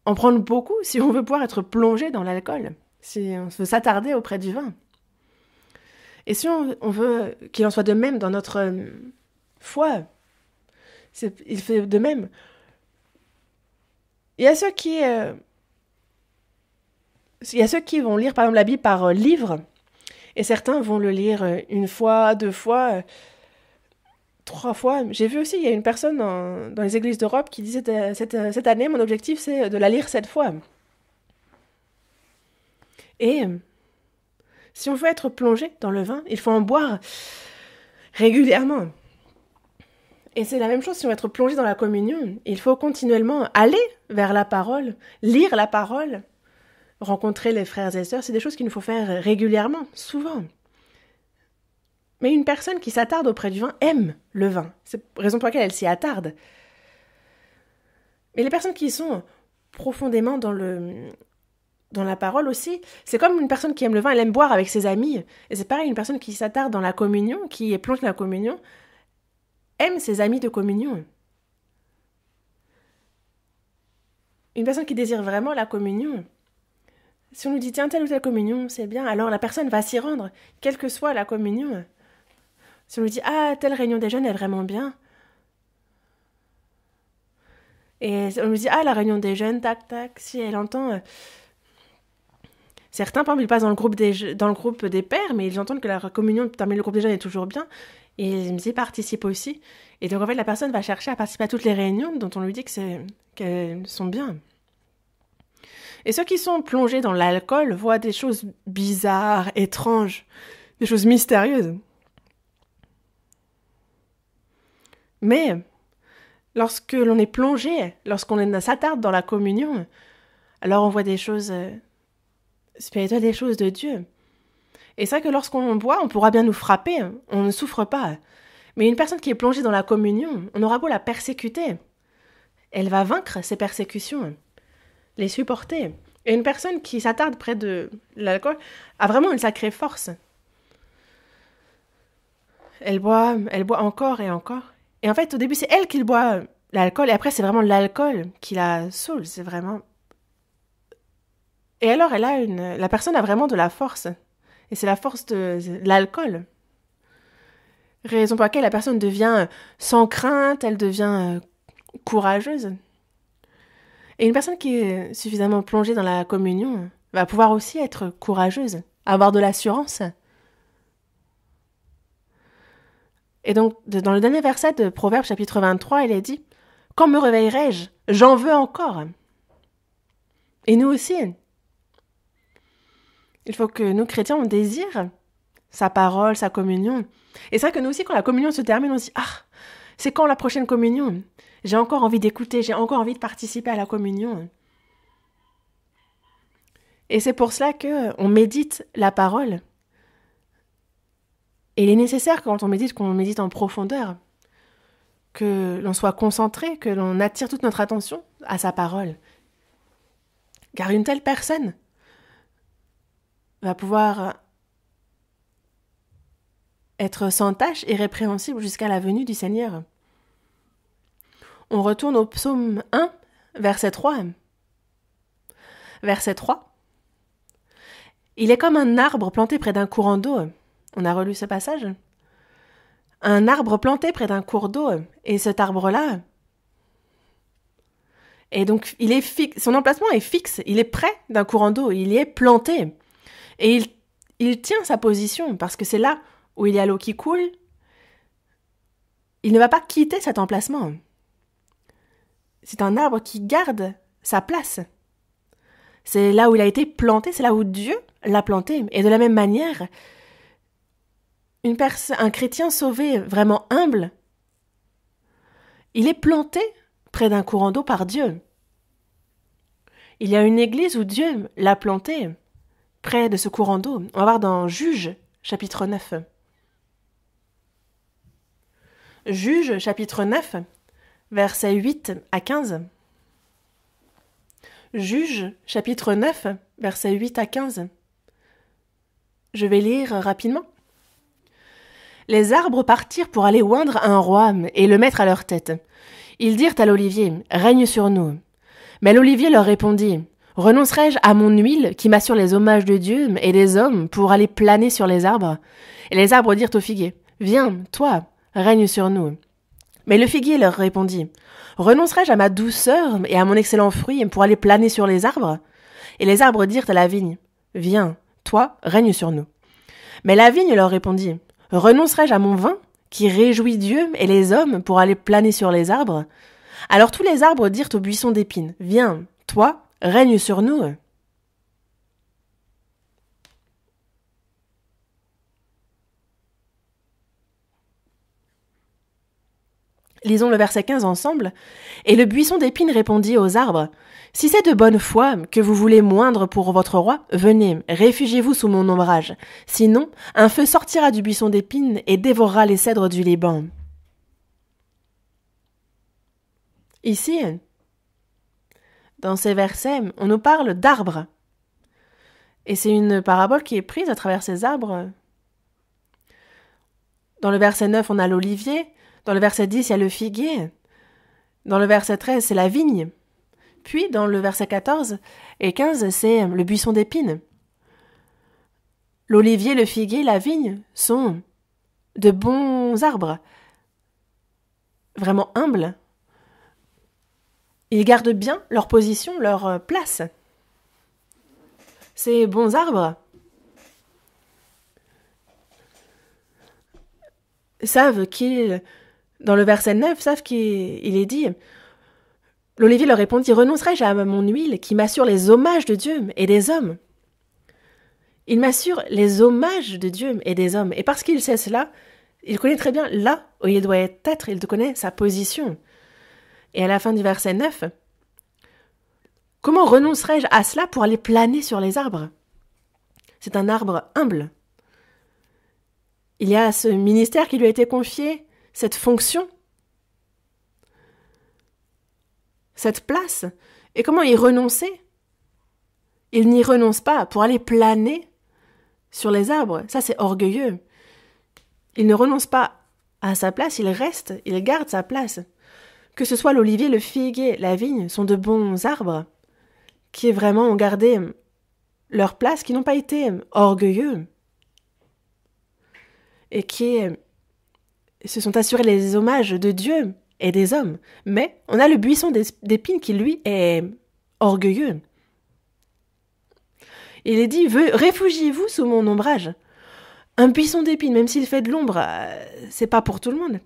[SPEAKER 1] en prendre beaucoup si on veut pouvoir être plongé dans l'alcool, si on veut s'attarder auprès du vin. Et si on veut qu'il en soit de même dans notre foi, il fait de même. Il y a ceux qui vont lire par exemple la Bible par livre, et certains vont le lire 1 fois, 2 fois, 3 fois. J'ai vu aussi, il y a une personne dans les églises d'Europe qui disait cette année, mon objectif c'est de la lire 7 fois. Et si on veut être plongé dans le vin, il faut en boire régulièrement. Et c'est la même chose si on veut être plongé dans la communion. Il faut continuellement aller vers la parole, lire la parole, rencontrer les frères et sœurs. C'est des choses qu'il nous faut faire régulièrement, souvent. Mais une personne qui s'attarde auprès du vin aime le vin. C'est la raison pour laquelle elle s'y attarde. Mais les personnes qui sont profondément dans la parole aussi, c'est comme une personne qui aime le vin, elle aime boire avec ses amis. Et c'est pareil, une personne qui s'attarde dans la communion, qui est plongée dans la communion, aime ses amis de communion. Une personne qui désire vraiment la communion, si on nous dit tiens, telle ou telle communion, c'est bien, alors la personne va s'y rendre, quelle que soit la communion. Si on nous dit ah, telle réunion des jeunes est vraiment bien, et on nous dit ah, la réunion des jeunes, tac, tac, si elle entend... Certains, par exemple, ils passent dans le groupe des pères, mais ils entendent que la communion parmi le groupe des jeunes est toujours bien, et ils y participent aussi. Et donc, en fait, la personne va chercher à participer à toutes les réunions dont on lui dit qu'elles sont bien. Et ceux qui sont plongés dans l'alcool voient des choses bizarres, étranges, des choses mystérieuses. Mais, lorsque l'on est plongé, lorsqu'on s'attarde dans la communion, alors on voit des choses spirituelles, des choses de Dieu. Et c'est vrai que lorsqu'on boit, on pourra bien nous frapper, on ne souffre pas. Mais une personne qui est plongée dans la communion, on aura beau la persécuter, elle va vaincre ces persécutions, les supporter. Et une personne qui s'attarde près de l'alcool a vraiment une sacrée force. Elle boit encore et encore. Et en fait, au début, c'est elle qui boit l'alcool, et après, c'est vraiment l'alcool qui la saoule, c'est vraiment... Et alors, la personne a vraiment de la force. Et c'est la force de l'alcool. Raison pour laquelle la personne devient sans crainte, elle devient courageuse. Et une personne qui est suffisamment plongée dans la communion va pouvoir aussi être courageuse, avoir de l'assurance. Et donc, dans le dernier verset de Proverbes chapitre 23, il est dit « Quand me réveillerai-je ? J'en veux encore. » Et nous aussi. Il faut que nous, chrétiens, on désire sa parole, sa communion. Et c'est vrai que nous aussi, quand la communion se termine, on se dit « Ah, c'est quand la prochaine communion ? J'ai encore envie d'écouter, j'ai encore envie de participer à la communion. » Et c'est pour cela qu'on médite la parole. Et il est nécessaire, quand on médite, qu'on médite en profondeur, que l'on soit concentré, que l'on attire toute notre attention à sa parole. Car une telle personne va pouvoir être sans tache et répréhensible jusqu'à la venue du Seigneur. On retourne au psaume 1, verset 3. Verset 3. Il est comme un arbre planté près d'un courant d'eau. On a relu ce passage. Un arbre planté près d'un cours d'eau. Et cet arbre-là, et donc il est fixe, son emplacement est fixe, il est près d'un courant d'eau, il y est planté. Et il tient sa position, parce que c'est là où il y a l'eau qui coule. Il ne va pas quitter cet emplacement. C'est un arbre qui garde sa place. C'est là où il a été planté, c'est là où Dieu l'a planté. Et de la même manière, un chrétien sauvé, vraiment humble, il est planté près d'un courant d'eau par Dieu. Il y a une église où Dieu l'a plantée, près de ce courant d'eau. On va voir dans Juges, chapitre 9. Juges, chapitre 9, versets 8 à 15. Juges, chapitre 9, versets 8 à 15. Je vais lire rapidement. Les arbres partirent pour aller oindre un roi et le mettre à leur tête. Ils dirent à l'olivier, « Règne sur nous ». Mais l'olivier leur répondit, « Renoncerai-je à mon huile qui m'assure les hommages de Dieu et des hommes pour aller planer sur les arbres ?» Et les arbres dirent au figuier, « Viens, toi, règne sur nous. » Mais le figuier leur répondit, « Renoncerai-je à ma douceur et à mon excellent fruit pour aller planer sur les arbres ?» Et les arbres dirent à la vigne, « Viens, toi, règne sur nous. » Mais la vigne leur répondit, « Renoncerai-je à mon vin qui réjouit Dieu et les hommes pour aller planer sur les arbres ?» Alors tous les arbres dirent au buisson d'épines, « Viens, toi, règne sur nous. » Lisons le verset 15 ensemble. « Et le buisson d'épines répondit aux arbres, « Si c'est de bonne foi que vous voulez moindre pour votre roi, venez, réfugiez-vous sous mon ombrage. Sinon, un feu sortira du buisson d'épines et dévorera les cèdres du Liban. » Ici, dans ces versets, on nous parle d'arbres. Et c'est une parabole qui est prise à travers ces arbres. Dans le verset 9, on a l'olivier. Dans le verset 10, il y a le figuier. Dans le verset 13, c'est la vigne. Puis, dans le verset 14 et 15, c'est le buisson d'épines. L'olivier, le figuier, la vigne sont de bons arbres, vraiment humbles. Ils gardent bien leur position, leur place. Ces bons arbres savent qu'ils, dans le verset 9, savent qu'il est dit, l'olivier leur répondit, « Renoncerai-je à mon huile qui m'assure les hommages de Dieu et des hommes ?» Il m'assure les hommages de Dieu et des hommes. Et parce qu'il sait cela, il connaît très bien là où il doit être, il connaît sa position. Et à la fin du verset 9, « Comment renoncerai-je à cela pour aller planer sur les arbres ?» C'est un arbre humble. Il y a ce ministère qui lui a été confié, cette fonction, cette place. Et comment y renoncer ? Il n'y renonce pas pour aller planer sur les arbres. Ça, c'est orgueilleux. Il ne renonce pas à sa place, il reste, il garde sa place. Que ce soit l'olivier, le figuier, la vigne, sont de bons arbres qui vraiment ont gardé leur place, qui n'ont pas été orgueilleux et qui se sont assurés les hommages de Dieu et des hommes. Mais on a le buisson d'épines qui, lui, est orgueilleux. Il est dit, réfugiez-vous sous mon ombrage. Un buisson d'épines, même s'il fait de l'ombre, c'est pas pour tout le monde.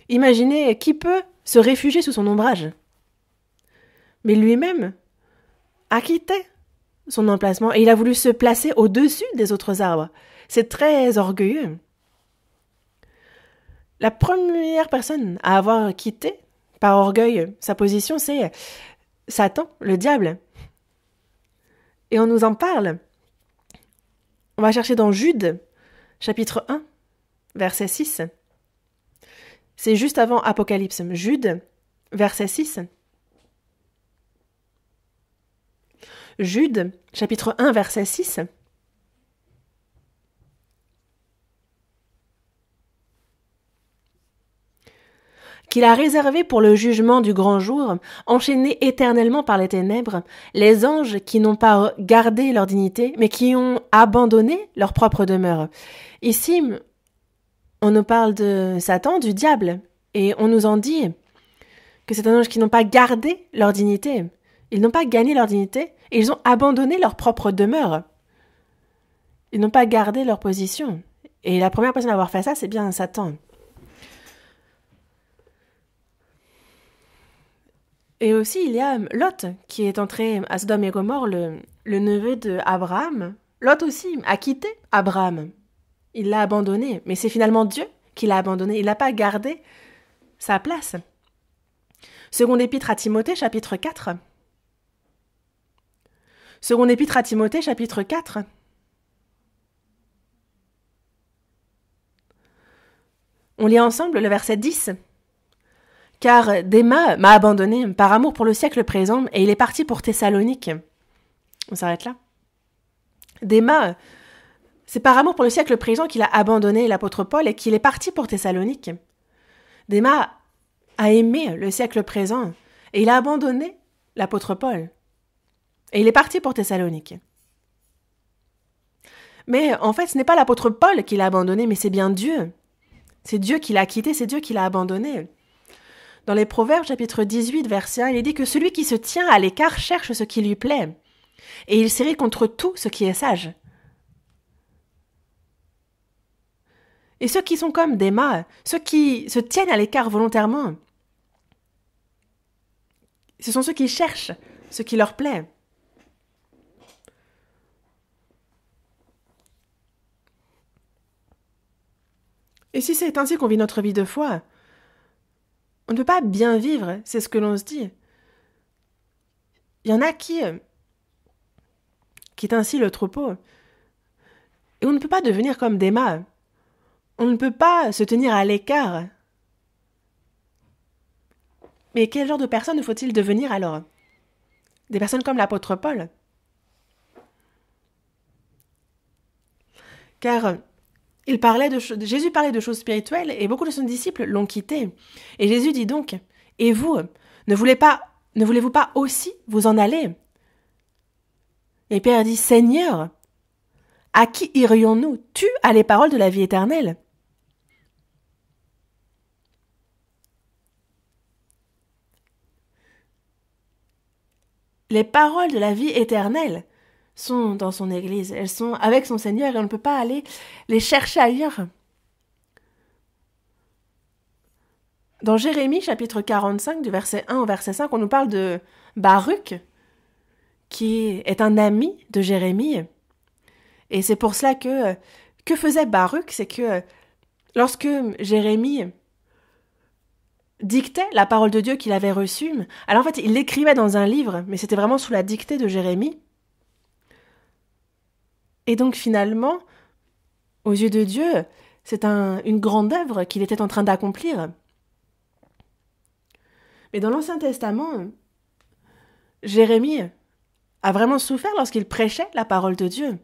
[SPEAKER 1] Imaginez qui peut se réfugier sous son ombrage. Mais lui-même a quitté son emplacement et il a voulu se placer au-dessus des autres arbres. C'est très orgueilleux. La première personne à avoir quitté par orgueil sa position, c'est Satan, le diable. Et on nous en parle. On va chercher dans Jude, chapitre 1, verset 6. C'est juste avant Apocalypse. Jude, verset 6. Jude, chapitre 1, verset 6. Qu'il a réservé pour le jugement du grand jour, enchaînés éternellement par les ténèbres, les anges qui n'ont pas gardé leur dignité, mais qui ont abandonné leur propre demeure. Ici, on nous parle de Satan, du diable, et on nous en dit que c'est un ange qui n'ont pas gardé leur dignité. Ils n'ont pas gagné leur dignité, et ils ont abandonné leur propre demeure. Ils n'ont pas gardé leur position. Et la première personne à avoir fait ça, c'est bien Satan. Et aussi, il y a Lot, qui est entré à Sodome et Gomorrhe, le neveu d'Abraham. Lot aussi a quitté Abraham. Il l'a abandonné, mais c'est finalement Dieu qui l'a abandonné. Il n'a pas gardé sa place. Seconde épître à Timothée, chapitre 4. Seconde épître à Timothée, chapitre 4. On lit ensemble le verset 10. « Car Déma m'a abandonné par amour pour le siècle présent et il est parti pour Thessalonique. » On s'arrête là. Déma, c'est par amour pour le siècle présent qu'il a abandonné l'apôtre Paul et qu'il est parti pour Thessalonique. Déma a aimé le siècle présent et il a abandonné l'apôtre Paul. Et il est parti pour Thessalonique. Mais en fait, ce n'est pas l'apôtre Paul qui l'a abandonné, mais c'est bien Dieu. C'est Dieu qui l'a quitté, c'est Dieu qui l'a abandonné. Dans les Proverbes, chapitre 18, verset 1, il est dit que celui qui se tient à l'écart cherche ce qui lui plaît, et il s'irrite contre tout ce qui est sage. Et ceux qui sont comme Déma, ceux qui se tiennent à l'écart volontairement, ce sont ceux qui cherchent ce qui leur plaît. Et si c'est ainsi qu'on vit notre vie de foi, on ne peut pas bien vivre, c'est ce que l'on se dit. Il y en a qui est ainsi le troupeau. Et on ne peut pas devenir comme Déma. On ne peut pas se tenir à l'écart. Mais quel genre de personnes faut-il devenir alors? Des personnes comme l'apôtre Paul. Car Jésus parlait de choses spirituelles et beaucoup de ses disciples l'ont quitté. Et Jésus dit donc, « Et vous, ne voulez-vous pas aussi vous en aller ?» Et Pierre dit, « Seigneur, à qui irions-nous? Tu as les paroles de la vie éternelle. » Les paroles de la vie éternelle sont dans son Église, elles sont avec son Seigneur et on ne peut pas aller les chercher ailleurs. Dans Jérémie, chapitre 45, du verset 1 au verset 5, on nous parle de Baruch, qui est un ami de Jérémie. Et c'est pour cela que faisait Baruch, c'est que lorsque Jérémie dictait la parole de Dieu qu'il avait reçue, alors en fait, il l'écrivait dans un livre, mais c'était vraiment sous la dictée de Jérémie. Et donc finalement, aux yeux de Dieu, c'est une grande œuvre qu'il était en train d'accomplir. Mais dans l'Ancien Testament, Jérémie a vraiment souffert lorsqu'il prêchait la parole de Dieu.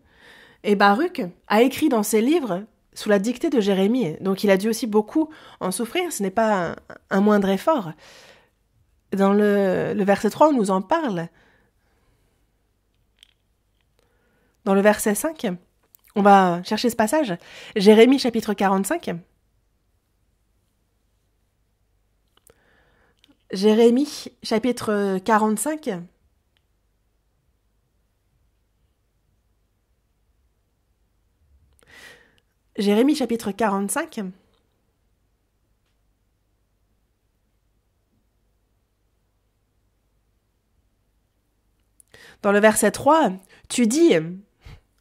[SPEAKER 1] Et Baruch a écrit dans ses livres sous la dictée de Jérémie. Donc il a dû aussi beaucoup en souffrir, ce n'est pas un moindre effort. Dans le verset 3, on nous en parle. Dans le verset 5, on va chercher ce passage. Jérémie chapitre 45. Jérémie chapitre 45. Jérémie chapitre 45. Dans le verset 3, tu dis,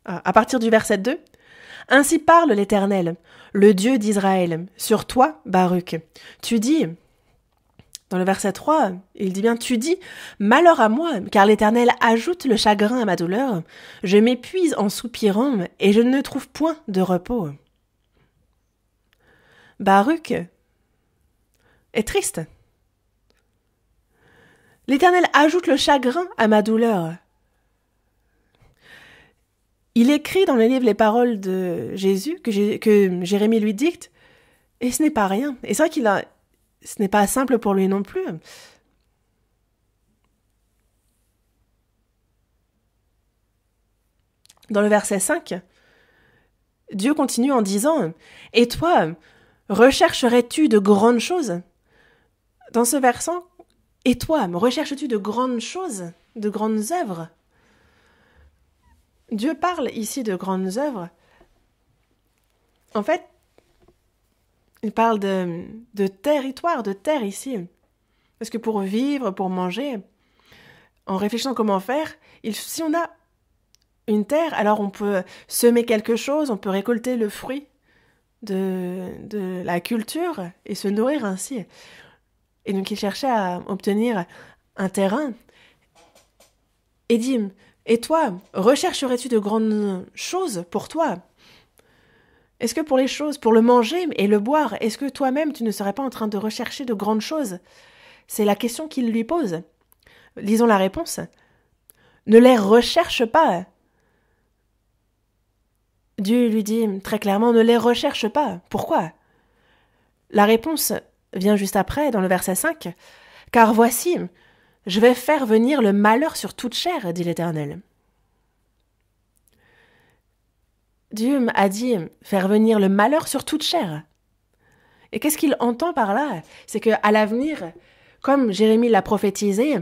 [SPEAKER 1] à partir du verset 2, « Ainsi parle l'Éternel, le Dieu d'Israël, sur toi, Baruch. Tu dis, dans le verset 3, il dit bien, tu dis, malheur à moi, car l'Éternel ajoute le chagrin à ma douleur. Je m'épuise en soupirant, et je ne trouve point de repos. » Baruch est triste. L'Éternel ajoute le chagrin à ma douleur. Il écrit dans le livre les paroles de Jésus que Jérémie lui dicte, et ce n'est pas rien. Et c'est vrai ce n'est pas simple pour lui non plus. Dans le verset 5, Dieu continue en disant « Et toi, rechercherais-tu de grandes choses ?» Dans ce versant, « Et toi, recherches-tu de grandes choses, de grandes œuvres ?» Dieu parle ici de grandes œuvres. En fait, il parle de territoire, de terre ici. Parce que pour vivre, pour manger, en réfléchissant comment faire, si on a une terre, alors on peut semer quelque chose, on peut récolter le fruit de la culture et se nourrir ainsi. Et donc il cherchait à obtenir un terrain et dit, Et toi, rechercherais-tu de grandes choses pour toi? Est-ce que pour les choses, pour le manger et le boire, est-ce que toi-même tu ne serais pas en train de rechercher de grandes choses? C'est la question qu'il lui pose. Lisons la réponse. Ne les recherche pas. Dieu lui dit très clairement, ne les recherche pas. Pourquoi? La réponse vient juste après, dans le verset 5. Car voici, je vais faire venir le malheur sur toute chair, dit l'Éternel. Dieu a dit faire venir le malheur sur toute chair. Et qu'est-ce qu'il entend par là? C'est qu'à l'avenir, comme Jérémie l'a prophétisé,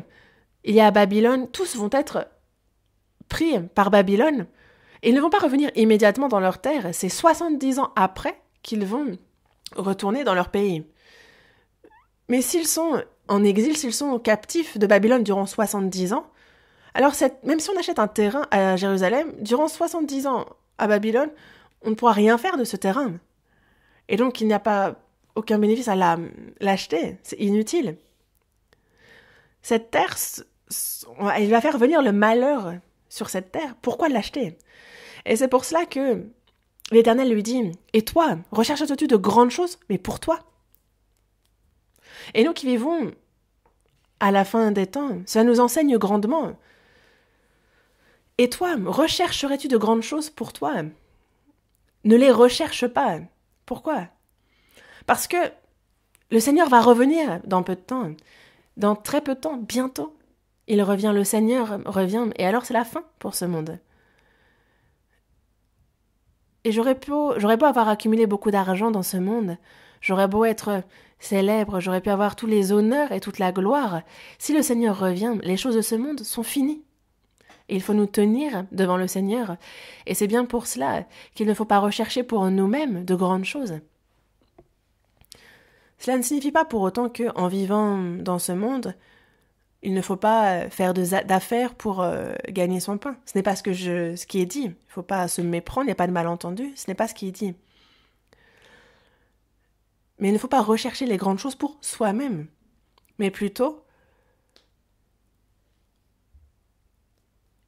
[SPEAKER 1] il y a à Babylone, tous vont être pris par Babylone, et ils ne vont pas revenir immédiatement dans leur terre, c'est 70 ans après qu'ils vont retourner dans leur pays. Mais s'ils sont en exil, s'ils sont captifs de Babylone durant 70 ans, alors même si on achète un terrain à Jérusalem, durant 70 ans à Babylone, on ne pourra rien faire de ce terrain. Et donc il n'y a pas aucun bénéfice à l'acheter, c'est inutile. Cette terre, il va faire venir le malheur sur cette terre. Pourquoi l'acheter? Et c'est pour cela que l'Éternel lui dit, et toi, recherches-tu de grandes choses, mais pour toi? Et nous qui vivons à la fin des temps, cela nous enseigne grandement. Et toi, rechercherais-tu de grandes choses pour toi? Ne les recherche pas. Pourquoi? Parce que le Seigneur va revenir dans peu de temps. Dans très peu de temps, bientôt. Il revient, le Seigneur revient, et alors c'est la fin pour ce monde. Et j'aurais beau avoir accumulé beaucoup d'argent dans ce monde, j'aurais beau être célèbre, j'aurais pu avoir tous les honneurs et toute la gloire. Si le Seigneur revient, les choses de ce monde sont finies. Et il faut nous tenir devant le Seigneur. Et c'est bien pour cela qu'il ne faut pas rechercher pour nous-mêmes de grandes choses. Cela ne signifie pas pour autant qu'en vivant dans ce monde, il ne faut pas faire d'affaires pour gagner son pain. Ce n'est pas ce qui est dit. Il ne faut pas se méprendre, il n'y a pas de malentendu. Ce n'est pas ce qui est dit. Mais il ne faut pas rechercher les grandes choses pour soi-même, mais plutôt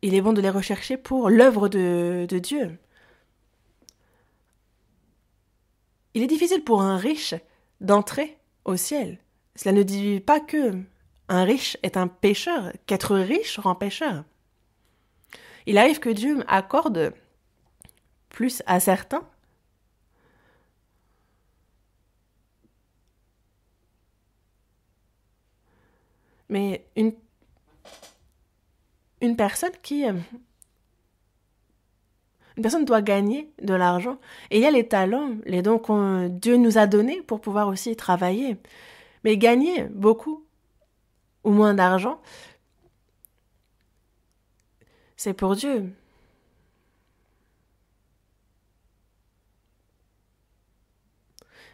[SPEAKER 1] il est bon de les rechercher pour l'œuvre de Dieu. Il est difficile pour un riche d'entrer au ciel. Cela ne dit pas que un riche est un pécheur, qu'être riche rend pécheur. Il arrive que Dieu accorde plus à certains mais une personne une personne doit gagner de l'argent. Et il y a les talents, les dons que Dieu nous a donnés pour pouvoir aussi travailler. Mais gagner beaucoup ou moins d'argent, c'est pour Dieu.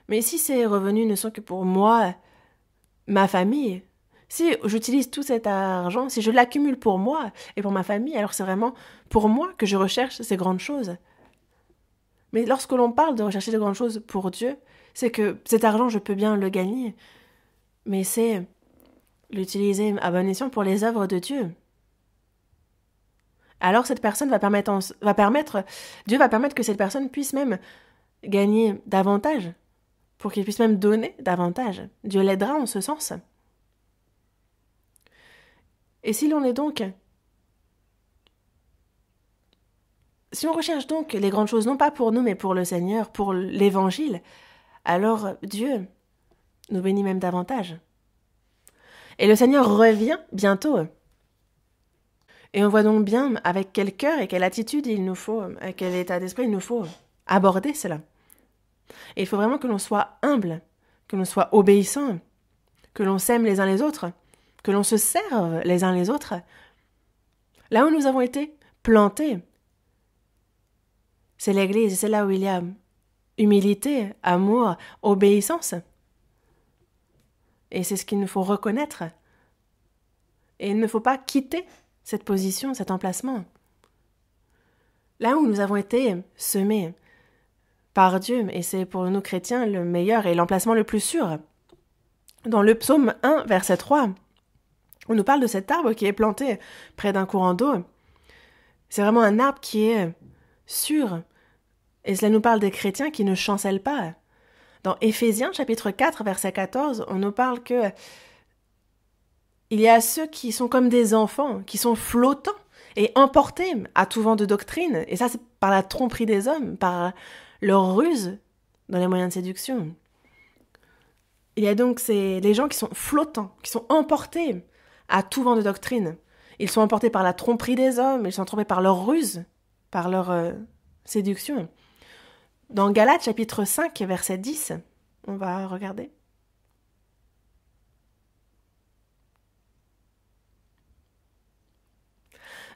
[SPEAKER 1] Mais si ces revenus ne sont que pour moi, ma famille, si j'utilise tout cet argent, si je l'accumule pour moi et pour ma famille, alors c'est vraiment pour moi que je recherche ces grandes choses. Mais lorsque l'on parle de rechercher de grandes choses pour Dieu, c'est que cet argent, je peux bien le gagner, mais c'est l'utiliser à bon escient pour les œuvres de Dieu. Alors cette personne Dieu va permettre que cette personne puisse même gagner davantage, pour qu'il puisse même donner davantage. Dieu l'aidera en ce sens. Et si on recherche donc les grandes choses, non pas pour nous, mais pour le Seigneur, pour l'Évangile, alors Dieu nous bénit même davantage. Et le Seigneur revient bientôt. Et on voit donc bien avec quel cœur et quelle attitude avec quel état d'esprit il nous faut aborder cela. Et il faut vraiment que l'on soit humble, que l'on soit obéissant, que l'on s'aime les uns les autres, que l'on se serve les uns les autres. Là où nous avons été plantés, c'est l'Église, et c'est là où il y a humilité, amour, obéissance. Et c'est ce qu'il nous faut reconnaître. Et il ne faut pas quitter cette position, cet emplacement. Là où nous avons été semés par Dieu, et c'est pour nous chrétiens le meilleur et l'emplacement le plus sûr. Dans le psaume 1, verset 3, on nous parle de cet arbre qui est planté près d'un courant d'eau. C'est vraiment un arbre qui est sûr. Et cela nous parle des chrétiens qui ne chancellent pas. Dans Éphésiens, chapitre 4, verset 14, on nous parle que il y a ceux qui sont comme des enfants, qui sont flottants et emportés à tout vent de doctrine. Et ça, c'est par la tromperie des hommes, par leur ruse dans les moyens de séduction. Il y a donc les gens qui sont flottants, qui sont emportés à tout vent de doctrine. Ils sont emportés par la tromperie des hommes, ils sont trompés par leur ruse, par leur séduction. Dans Galates chapitre 5, verset 10, on va regarder.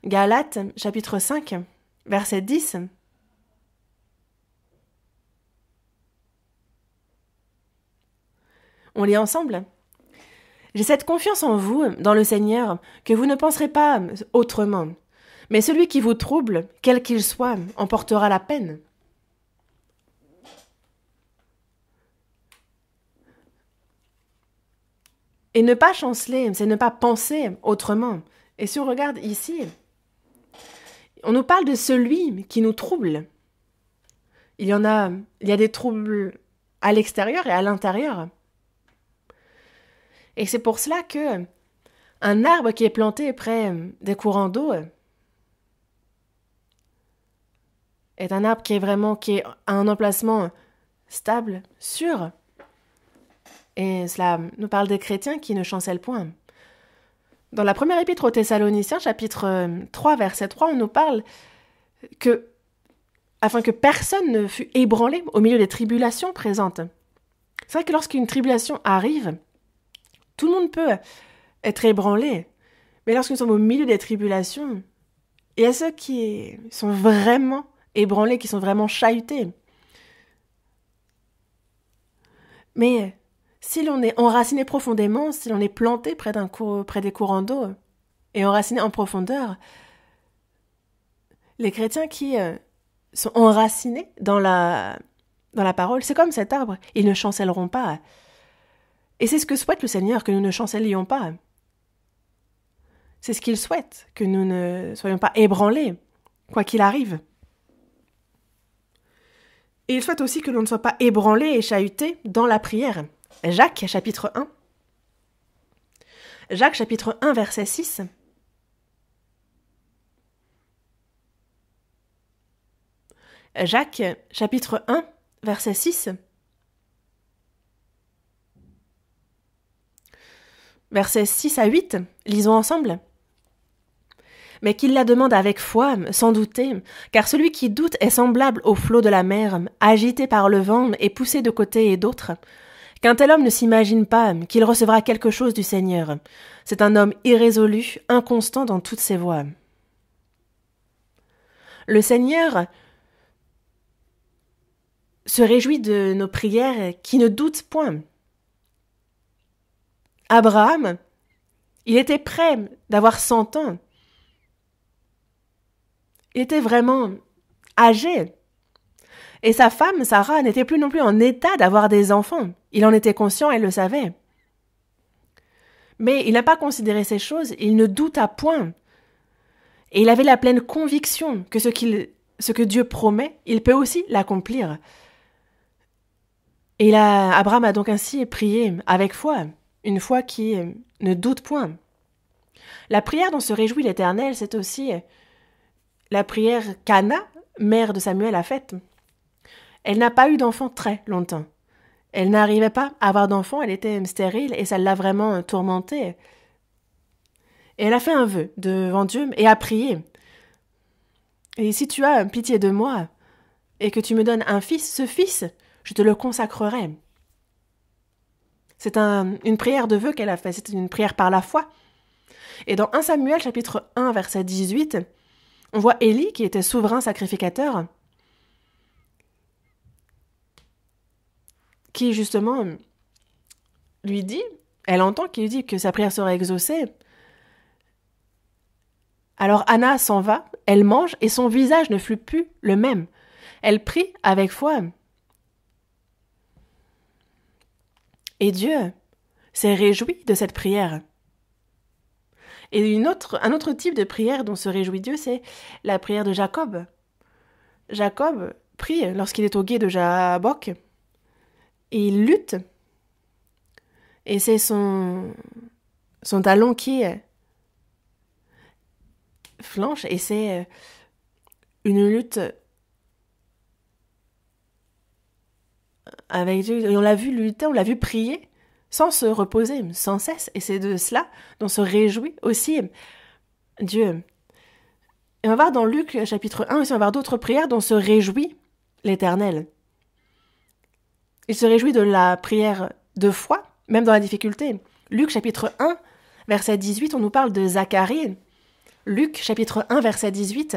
[SPEAKER 1] Galates chapitre 5, verset 10. On lit ensemble. J'ai cette confiance en vous, dans le Seigneur, que vous ne penserez pas autrement. Mais celui qui vous trouble, quel qu'il soit, en portera la peine. Et ne pas chanceler, c'est ne pas penser autrement. Et si on regarde ici, on nous parle de celui qui nous trouble. Il y a des troubles à l'extérieur et à l'intérieur. Et c'est pour cela que un arbre qui est planté près des courants d'eau est un arbre qui est à un emplacement stable, sûr. Et cela nous parle des chrétiens qui ne chancellent point. Dans la première épître aux Thessaloniciens, chapitre 3, verset 3, on nous parle que, afin que personne ne fût ébranlé au milieu des tribulations présentes. C'est vrai que lorsqu'une tribulation arrive, tout le monde peut être ébranlé. Mais lorsque nous sommes au milieu des tribulations, il y a ceux qui sont vraiment ébranlés, qui sont vraiment chahutés. Mais si l'on est enraciné profondément, si l'on est planté près des courants d'eau et enraciné en profondeur, les chrétiens qui sont enracinés dans la parole, c'est comme cet arbre, ils ne chancelleront pas. Et c'est ce que souhaite le Seigneur, que nous ne chancellions pas. C'est ce qu'il souhaite, que nous ne soyons pas ébranlés, quoi qu'il arrive. Et il souhaite aussi que l'on ne soit pas ébranlés et chahutés dans la prière. Jacques, chapitre 1. Jacques, chapitre 1, verset 6. Jacques, chapitre 1, verset 6. Versets 6 à 8, lisons ensemble. Mais qu'il la demande avec foi, sans douter, car celui qui doute est semblable au flot de la mer, agité par le vent et poussé de côté et d'autre. Qu'un tel homme ne s'imagine pas qu'il recevra quelque chose du Seigneur. C'est un homme irrésolu, inconstant dans toutes ses voies. Le Seigneur se réjouit de nos prières qui ne doutent point. Abraham, il était prêt d'avoir 100 ans. Il était vraiment âgé. Et sa femme, Sarah, n'était plus non plus en état d'avoir des enfants. Il en était conscient, elle le savait. Mais il n'a pas considéré ces choses, il ne douta point. Et il avait la pleine conviction que ce que Dieu promet, il peut aussi l'accomplir. Et Abraham a donc ainsi prié avec foi, une foi qui ne doute point. La prière dont se réjouit l'Éternel, c'est aussi la prière qu'Anna, mère de Samuel, a faite. Elle n'a pas eu d'enfant très longtemps. Elle n'arrivait pas à avoir d'enfant, elle était stérile et ça l'a vraiment tourmentée. Et elle a fait un vœu devant Dieu et a prié. Et si tu as pitié de moi et que tu me donnes un fils, ce fils, je te le consacrerai. C'est une prière de vœu qu'elle a fait, c'est une prière par la foi. Et dans 1 Samuel, chapitre 1, verset 18, on voit Élie, qui était souverain sacrificateur, qui justement lui dit, elle entend qu'il lui dit que sa prière sera exaucée. Alors Anna s'en va, elle mange et son visage ne fut plus le même. Elle prie avec foi. Et Dieu s'est réjoui de cette prière. Et un autre type de prière dont se réjouit Dieu, c'est la prière de Jacob. Jacob prie lorsqu'il est au gué de Jabok, et il lutte, et c'est son talon qui flanche, et c'est une lutte avec Dieu. Et on l'a vu lutter, on l'a vu prier, sans se reposer, sans cesse. Et c'est de cela dont se réjouit aussi Dieu. Et on va voir dans Luc chapitre 1 aussi, on va voir d'autres prières dont se réjouit l'Éternel. Il se réjouit de la prière de foi, même dans la difficulté. Luc chapitre 1, verset 18, on nous parle de Zacharie. Luc chapitre 1, verset 18.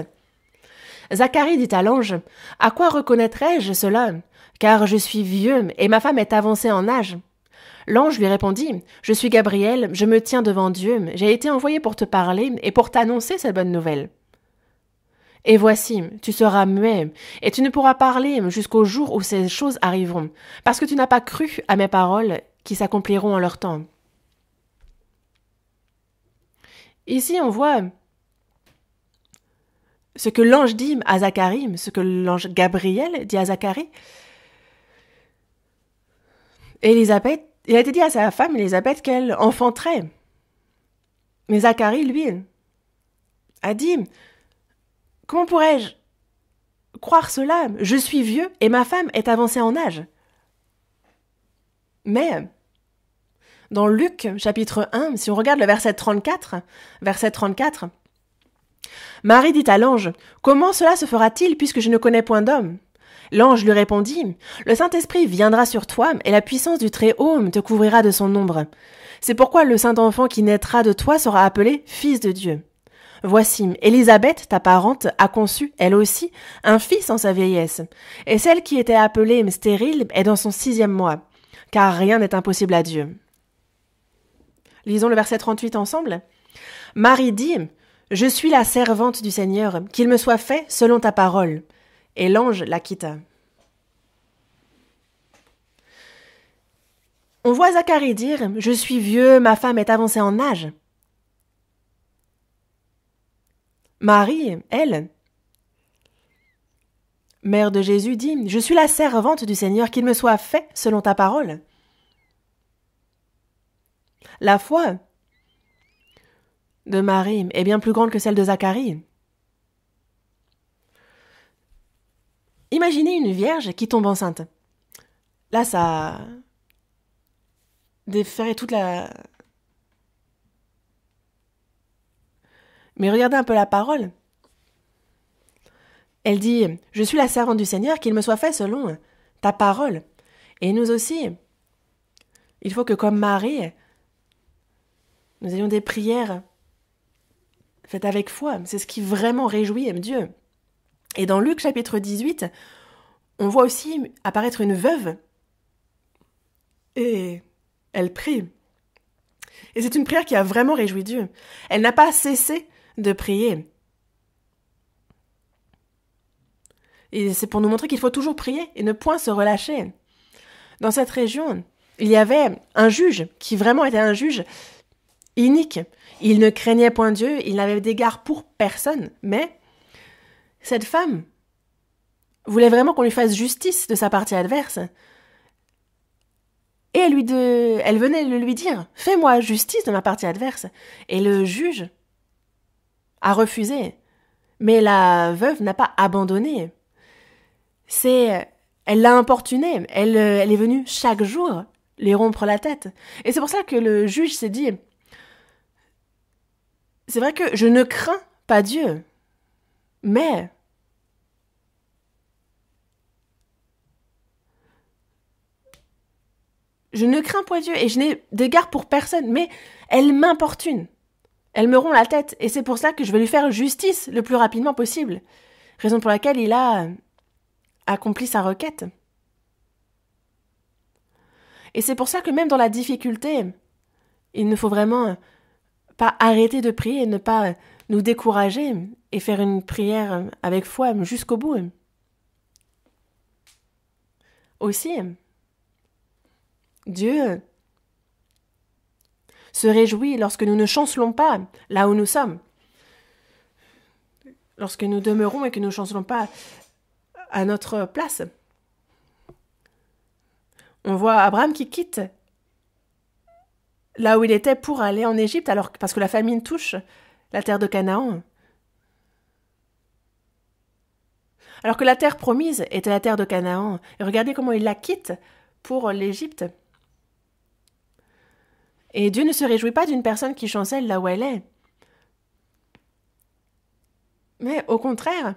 [SPEAKER 1] Zacharie dit à l'ange, « À quoi reconnaîtrai-je cela ? Car je suis vieux et ma femme est avancée en âge. » L'ange lui répondit, « Je suis Gabriel, je me tiens devant Dieu, j'ai été envoyé pour te parler et pour t'annoncer cette bonne nouvelle. Et voici, tu seras muet, et tu ne pourras parler jusqu'au jour où ces choses arriveront, parce que tu n'as pas cru à mes paroles qui s'accompliront en leur temps. » Ici, on voit ce que l'ange dit à Zacharie, ce que l'ange Gabriel dit à Zacharie. Élisabeth, il a été dit à sa femme Élisabeth qu'elle enfanterait. Mais Zacharie, lui, a dit, « Comment pourrais-je croire cela ? Je suis vieux et ma femme est avancée en âge. » Mais, dans Luc, chapitre 1, si on regarde le verset 34, Marie dit à l'ange, « Comment cela se fera-t-il puisque je ne connais point d'homme ?» L'ange lui répondit, « Le Saint-Esprit viendra sur toi et la puissance du Très-Haut te couvrira de son ombre. C'est pourquoi le Saint-Enfant qui naîtra de toi sera appelé Fils de Dieu. Voici, Élisabeth, ta parente, a conçu, elle aussi, un fils en sa vieillesse. Et celle qui était appelée stérile est dans son 6e mois, car rien n'est impossible à Dieu. » Lisons le verset 38 ensemble. Marie dit, « Je suis la servante du Seigneur, qu'il me soit fait selon ta parole. » Et l'ange la quitta. On voit Zacharie dire, « Je suis vieux, ma femme est avancée en âge. » Marie, elle, mère de Jésus, dit, « Je suis la servante du Seigneur, qu'il me soit fait selon ta parole. » La foi de Marie est bien plus grande que celle de Zacharie. Imaginez une vierge qui tombe enceinte. Là, ça déferait toute la... Mais regardez un peu la parole. Elle dit, « Je suis la servante du Seigneur, qu'il me soit fait selon ta parole. » Et nous aussi, il faut que comme Marie, nous ayons des prières faites avec foi. C'est ce qui vraiment réjouit Dieu. Et dans Luc chapitre 18, on voit aussi apparaître une veuve. Et elle prie. Et c'est une prière qui a vraiment réjoui Dieu. Elle n'a pas cessé de prier. Et c'est pour nous montrer qu'il faut toujours prier et ne point se relâcher. Dans cette région, il y avait un juge qui vraiment était un juge inique. Il ne craignait point Dieu, il n'avait d'égard pour personne, mais cette femme voulait vraiment qu'on lui fasse justice de sa partie adverse. Et elle venait de lui dire, « Fais-moi justice de ma partie adverse. » Et le juge a refusé. Mais la veuve n'a pas abandonné. Elle l'a importuné. Elle est venue chaque jour lui rompre la tête. Et c'est pour ça que le juge s'est dit, « C'est vrai que je ne crains pas Dieu, mais je ne crains point Dieu et je n'ai d'égard pour personne, mais elle m'importune. Elle me rompt la tête et c'est pour ça que je vais lui faire justice le plus rapidement possible. » Raison pour laquelle il a accompli sa requête. Et c'est pour ça que même dans la difficulté, il ne faut vraiment pas arrêter de prier, ne pas nous décourager et faire une prière avec foi jusqu'au bout. Aussi, Dieu se réjouit lorsque nous ne chancelons pas là où nous sommes. Lorsque nous demeurons et que nous ne chancelons pas à notre place. On voit Abraham qui quitte là où il était pour aller en Égypte, parce que la famine touche la terre de Canaan. Alors que la terre promise était la terre de Canaan. Et regardez comment il la quitte pour l'Égypte. Et Dieu ne se réjouit pas d'une personne qui chancelle là où elle est. Mais au contraire,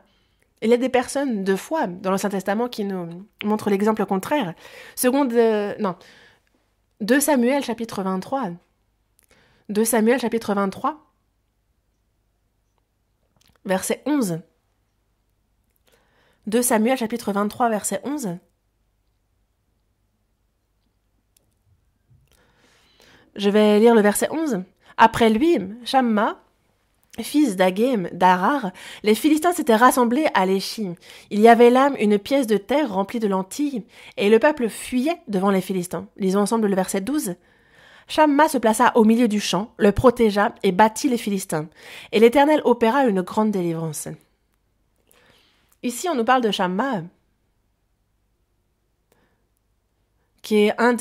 [SPEAKER 1] il y a des personnes de foi dans l'Ancien Testament qui nous montrent l'exemple contraire. 2 Samuel chapitre 23. 2 Samuel chapitre 23, verset 11. 2 Samuel chapitre 23, verset 11. Je vais lire le verset 11. Après lui, Shamma, fils d'Agem, d'Arar, les Philistins s'étaient rassemblés à l'Échi. Il y avait là une pièce de terre remplie de lentilles, et le peuple fuyait devant les Philistins. Lisons ensemble le verset 12. Shamma se plaça au milieu du champ, le protégea et battit les Philistins. Et l'Éternel opéra une grande délivrance. Ici, on nous parle de Shamma, qui est un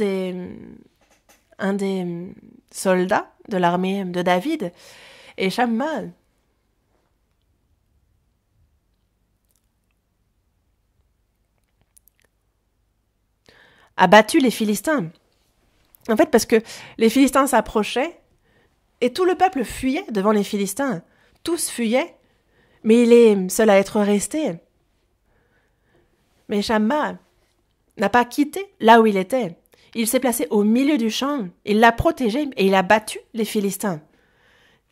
[SPEAKER 1] des soldats de l'armée de David. Et Shamma a battu les Philistins. En fait, parce que les Philistins s'approchaient et tout le peuple fuyait devant les Philistins. Tous fuyaient, mais il est seul à être resté. Mais Shamma n'a pas quitté là où il était. Il s'est placé au milieu du champ, il l'a protégé et il a battu les Philistins.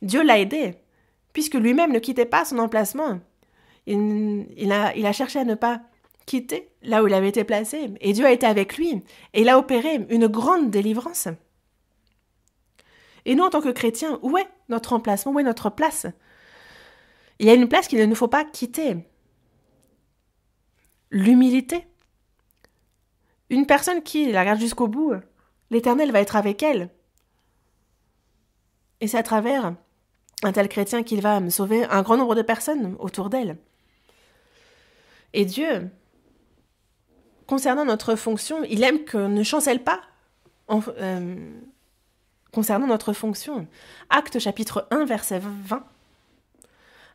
[SPEAKER 1] Dieu l'a aidé, puisque lui-même ne quittait pas son emplacement. Il a cherché à ne pas quitter là où il avait été placé, et Dieu a été avec lui, et il a opéré une grande délivrance. Et nous, en tant que chrétiens, où est notre emplacement, où est notre place? Il y a une place qu'il ne nous faut pas quitter. L'humilité. Une personne qui la regarde jusqu'au bout, l'Éternel va être avec elle. Et c'est à travers un tel chrétien qu'il va sauver un grand nombre de personnes autour d'elle. Et Dieu, concernant notre fonction, il aime qu'on ne chancelle pas concernant notre fonction. Actes chapitre 1, verset 20.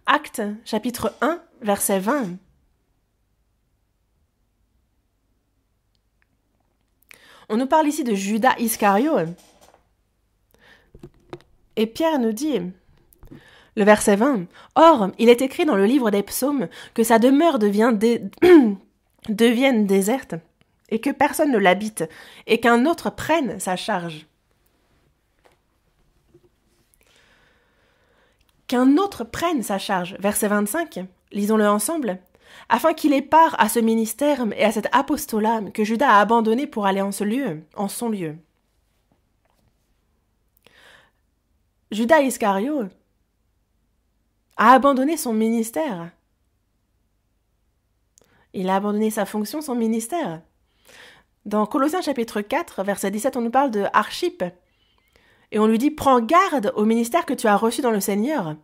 [SPEAKER 1] Actes chapitre 1, verset 20. On nous parle ici de Judas Iscariote. Et Pierre nous dit, le verset 20, « Or, il est écrit dans le livre des psaumes que sa demeure devienne déserte, et que personne ne l'habite, et qu'un autre prenne sa charge. » Qu'un autre prenne sa charge. Verset 25, lisons-le ensemble. « Afin qu'il ait part à ce ministère et à cet apostolat que Judas a abandonné pour aller en son lieu. » Judas Iscariote a abandonné son ministère. Il a abandonné sa fonction, son ministère. Dans Colossiens chapitre 4, verset 17, on nous parle de Archippe. Et on lui dit « Prends garde au ministère que tu as reçu dans le Seigneur. »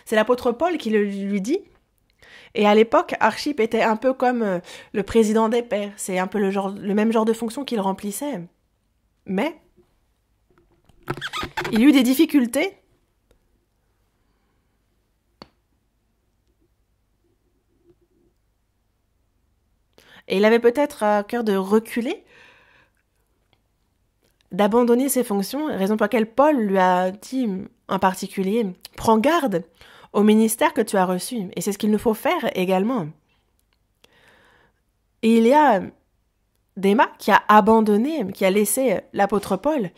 [SPEAKER 1] C'est l'apôtre Paul qui lui dit. Et à l'époque, Archippe était un peu comme le président des pairs. C'est un peu le même genre de fonction qu'il remplissait. Mais il y a eu des difficultés. Et il avait peut-être à cœur de reculer, d'abandonner ses fonctions, raison pour laquelle Paul lui a dit en particulier « Prends garde au ministère que tu as reçu. » Et c'est ce qu'il nous faut faire également. Et il y a Déma qui a abandonné, qui a laissé l'apôtre Paul.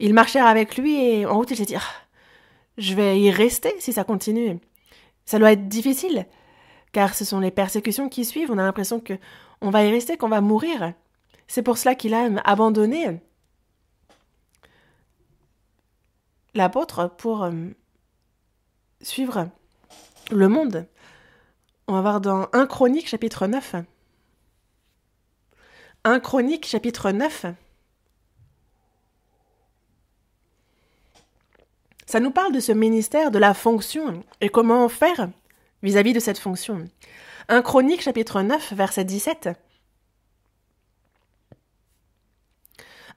[SPEAKER 1] Ils marchèrent avec lui et en route il s'est dit « Je vais y rester si ça continue. » Ça doit être difficile, car ce sont les persécutions qui suivent. On a l'impression qu'on va y rester, qu'on va mourir. C'est pour cela qu'il a abandonné l'apôtre pour suivre le monde. On va voir dans 1 Chronique chapitre 9. 1 Chronique chapitre 9. Ça nous parle de ce ministère, de la fonction, et comment faire vis-à-vis de cette fonction. 1 Chroniques, chapitre 9, verset 17.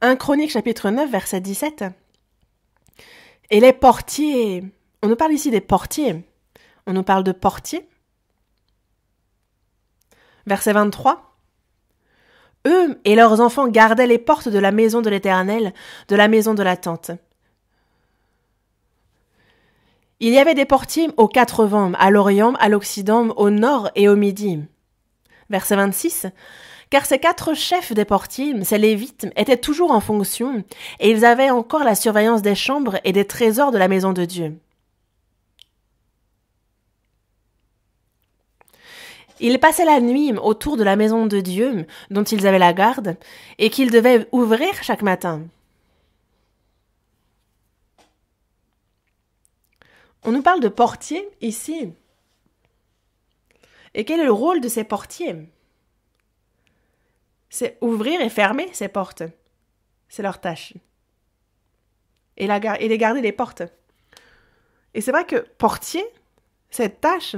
[SPEAKER 1] 1 Chroniques, chapitre 9, verset 17. Et les portiers, on nous parle ici des portiers, on nous parle de portiers. Verset 23. Eux et leurs enfants gardaient les portes de la maison de l'Éternel, de la maison de la tente. Il y avait des portiers aux 4 vents, à l'Orient, à l'Occident, au Nord et au Midi. Verset 26. Car ces 4 chefs des portiers, ces Lévites, étaient toujours en fonction, et ils avaient encore la surveillance des chambres et des trésors de la maison de Dieu. Ils passaient la nuit autour de la maison de Dieu, dont ils avaient la garde, et qu'ils devaient ouvrir chaque matin. On nous parle de portiers ici. Et quel est le rôle de ces portiers? C'est ouvrir et fermer ces portes. C'est leur tâche. Et les garder les portes. Et c'est vrai que portier, cette tâche,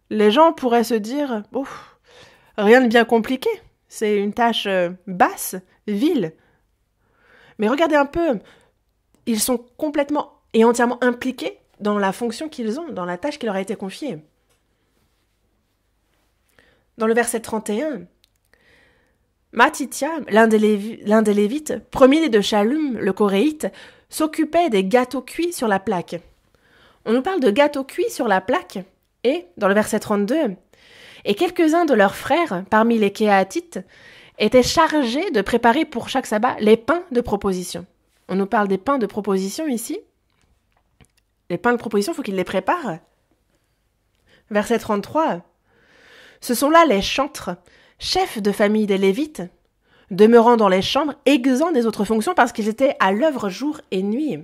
[SPEAKER 1] les gens pourraient se dire, rien de bien compliqué. C'est une tâche basse, vile. Mais regardez un peu, ils sont complètement et entièrement impliqués dans la fonction qu'ils ont, dans la tâche qui leur a été confiée. Dans le verset 31, Matithia, l'un des Lévites, premier-né de Shallum, le Coréite, s'occupait des gâteaux cuits sur la plaque. On nous parle de gâteaux cuits sur la plaque, et, dans le verset 32, et quelques-uns de leurs frères, parmi les Kéatites, étaient chargés de préparer pour chaque sabbat les pains de proposition. On nous parle des pains de proposition ici. Les pains de proposition, il faut qu'ils les préparent. Verset 33. Ce sont là les chantres, chefs de famille des Lévites, demeurant dans les chambres, exempts des autres fonctions parce qu'ils étaient à l'œuvre jour et nuit.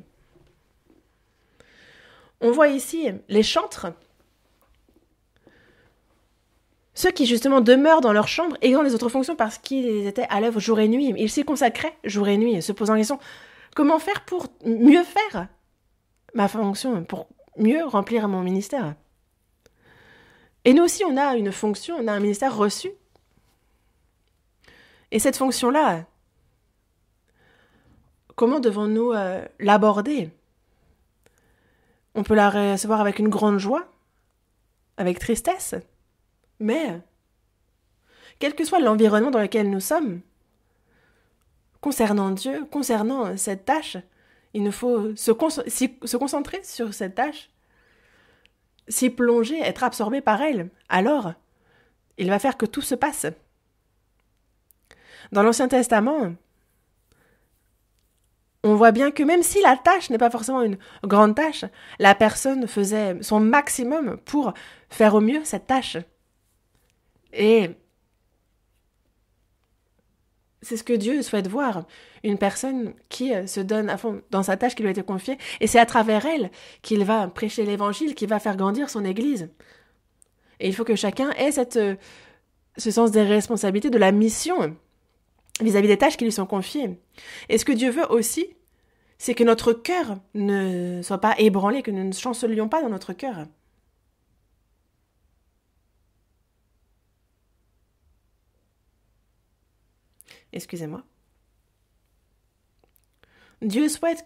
[SPEAKER 1] On voit ici les chantres, ceux qui justement demeurent dans leur chambre, exempts des autres fonctions parce qu'ils étaient à l'œuvre jour et nuit. Ils s'y consacraient jour et nuit, se posant la question, comment faire pour mieux faire ma fonction, pour mieux remplir mon ministère? Et nous aussi, on a une fonction, on a un ministère reçu. Et cette fonction-là, comment devons-nous l'aborder? On peut la recevoir avec une grande joie, avec tristesse, mais quel que soit l'environnement dans lequel nous sommes, concernant Dieu, concernant cette tâche, il nous faut se concentrer sur cette tâche, s'y plonger, être absorbé par elle. Alors, il va faire que tout se passe. Dans l'Ancien Testament, on voit bien que même si la tâche n'est pas forcément une grande tâche, la personne faisait son maximum pour faire au mieux cette tâche. Et c'est ce que Dieu souhaite voir, une personne qui se donne à fond dans sa tâche qui lui a été confiée, et c'est à travers elle qu'il va prêcher l'évangile, qu'il va faire grandir son Église. Et il faut que chacun ait ce sens des responsabilités, de la mission vis-à-vis des tâches qui lui sont confiées. Et ce que Dieu veut aussi, c'est que notre cœur ne soit pas ébranlé, que nous ne chancelions pas dans notre cœur. Excusez-moi. Dieu souhaite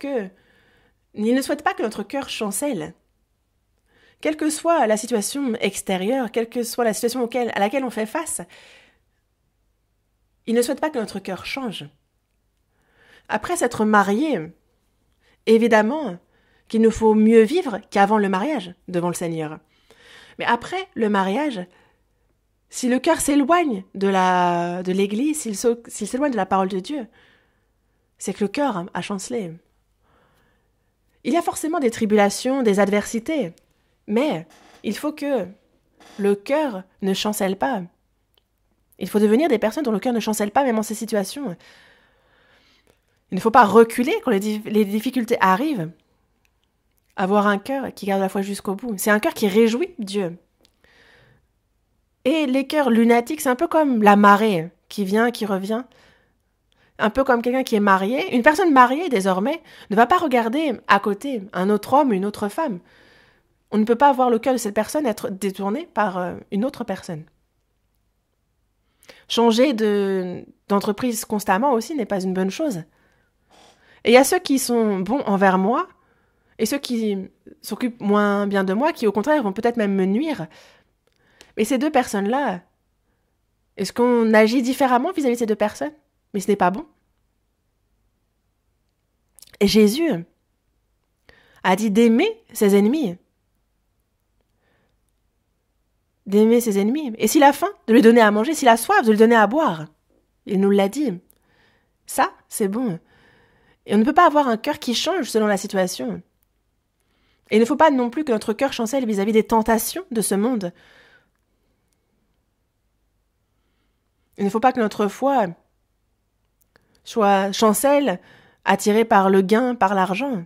[SPEAKER 1] il ne souhaite pas que notre cœur chancelle. Quelle que soit la situation extérieure, quelle que soit la situation à laquelle on fait face, il ne souhaite pas que notre cœur change. Après s'être marié, évidemment qu'il nous faut mieux vivre qu'avant le mariage devant le Seigneur. Mais après le mariage, si le cœur s'éloigne de l'Église, s'il s'éloigne de la parole de Dieu, c'est que le cœur a chancelé. Il y a forcément des tribulations, des adversités, mais il faut que le cœur ne chancelle pas. Il faut devenir des personnes dont le cœur ne chancelle pas, même en ces situations. Il ne faut pas reculer quand les difficultés arrivent. Avoir un cœur qui garde la foi jusqu'au bout. C'est un cœur qui réjouit Dieu. Et les cœurs lunatiques, c'est un peu comme la marée qui vient, qui revient. un peu comme quelqu'un qui est marié. Une personne mariée, désormais, ne va pas regarder à côté un autre homme, une autre femme. On ne peut pas voir le cœur de cette personne être détourné par une autre personne. Changer d'entreprise constamment aussi n'est pas une bonne chose. Et il y a ceux qui sont bons envers moi et ceux qui s'occupent moins bien de moi, qui au contraire vont peut-être même me nuire. Mais ces deux personnes-là, est-ce qu'on agit différemment vis-à-vis de ces deux personnes? Mais ce n'est pas bon. Et Jésus a dit d'aimer ses ennemis. D'aimer ses ennemis. Et s'il a faim, de lui donner à manger. S'il a soif, de lui donner à boire. Il nous l'a dit. Ça, c'est bon. Et on ne peut pas avoir un cœur qui change selon la situation. Et il ne faut pas non plus que notre cœur chancelle vis-à-vis des tentations de ce monde. Il ne faut pas que notre foi soit chancelle, attirée par le gain, par l'argent.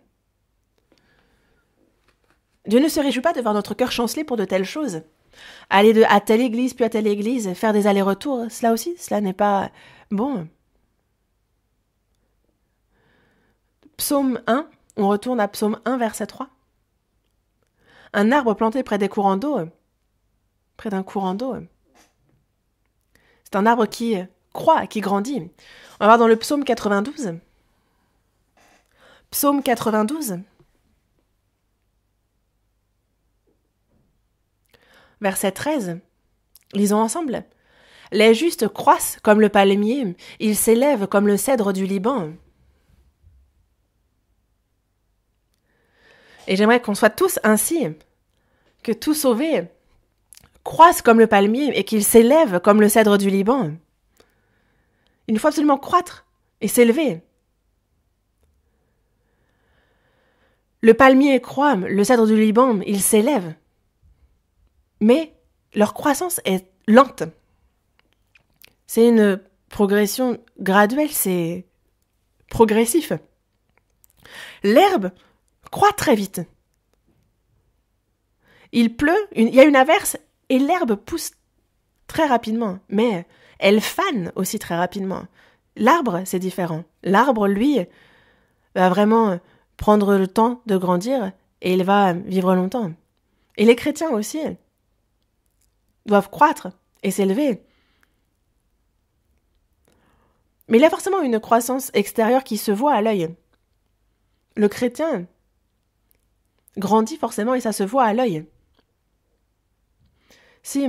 [SPEAKER 1] Dieu ne se réjouit pas de voir notre cœur chanceler pour de telles choses. Aller à telle église, puis à telle église, faire des allers-retours, cela aussi, cela n'est pas bon. Psaume 1, on retourne à Psaume 1, verset 3. Un arbre planté près des courants d'eau, près d'un courant d'eau. C'est un arbre qui croît, qui grandit. On va voir dans le Psaume 92. Psaume 92. Verset 13. Lisons ensemble. Les justes croissent comme le palmier, ils s'élèvent comme le cèdre du Liban. Et j'aimerais qu'on soit tous ainsi, que tous sauvés croissent comme le palmier et qu'ils s'élèvent comme le cèdre du Liban. Il nous faut absolument croître et s'élever. Le palmier croît, le cèdre du Liban, il s'élève. Mais leur croissance est lente. C'est une progression graduelle, c'est progressif. L'herbe croît très vite. Il pleut, il y a une averse et l'herbe pousse très rapidement, mais elle fane aussi très rapidement. L'arbre, c'est différent. L'arbre, lui, va vraiment prendre le temps de grandir et il va vivre longtemps. Et les chrétiens aussi doivent croître et s'élever. Mais il y a forcément une croissance extérieure qui se voit à l'œil. Le chrétien grandit forcément et ça se voit à l'œil. Si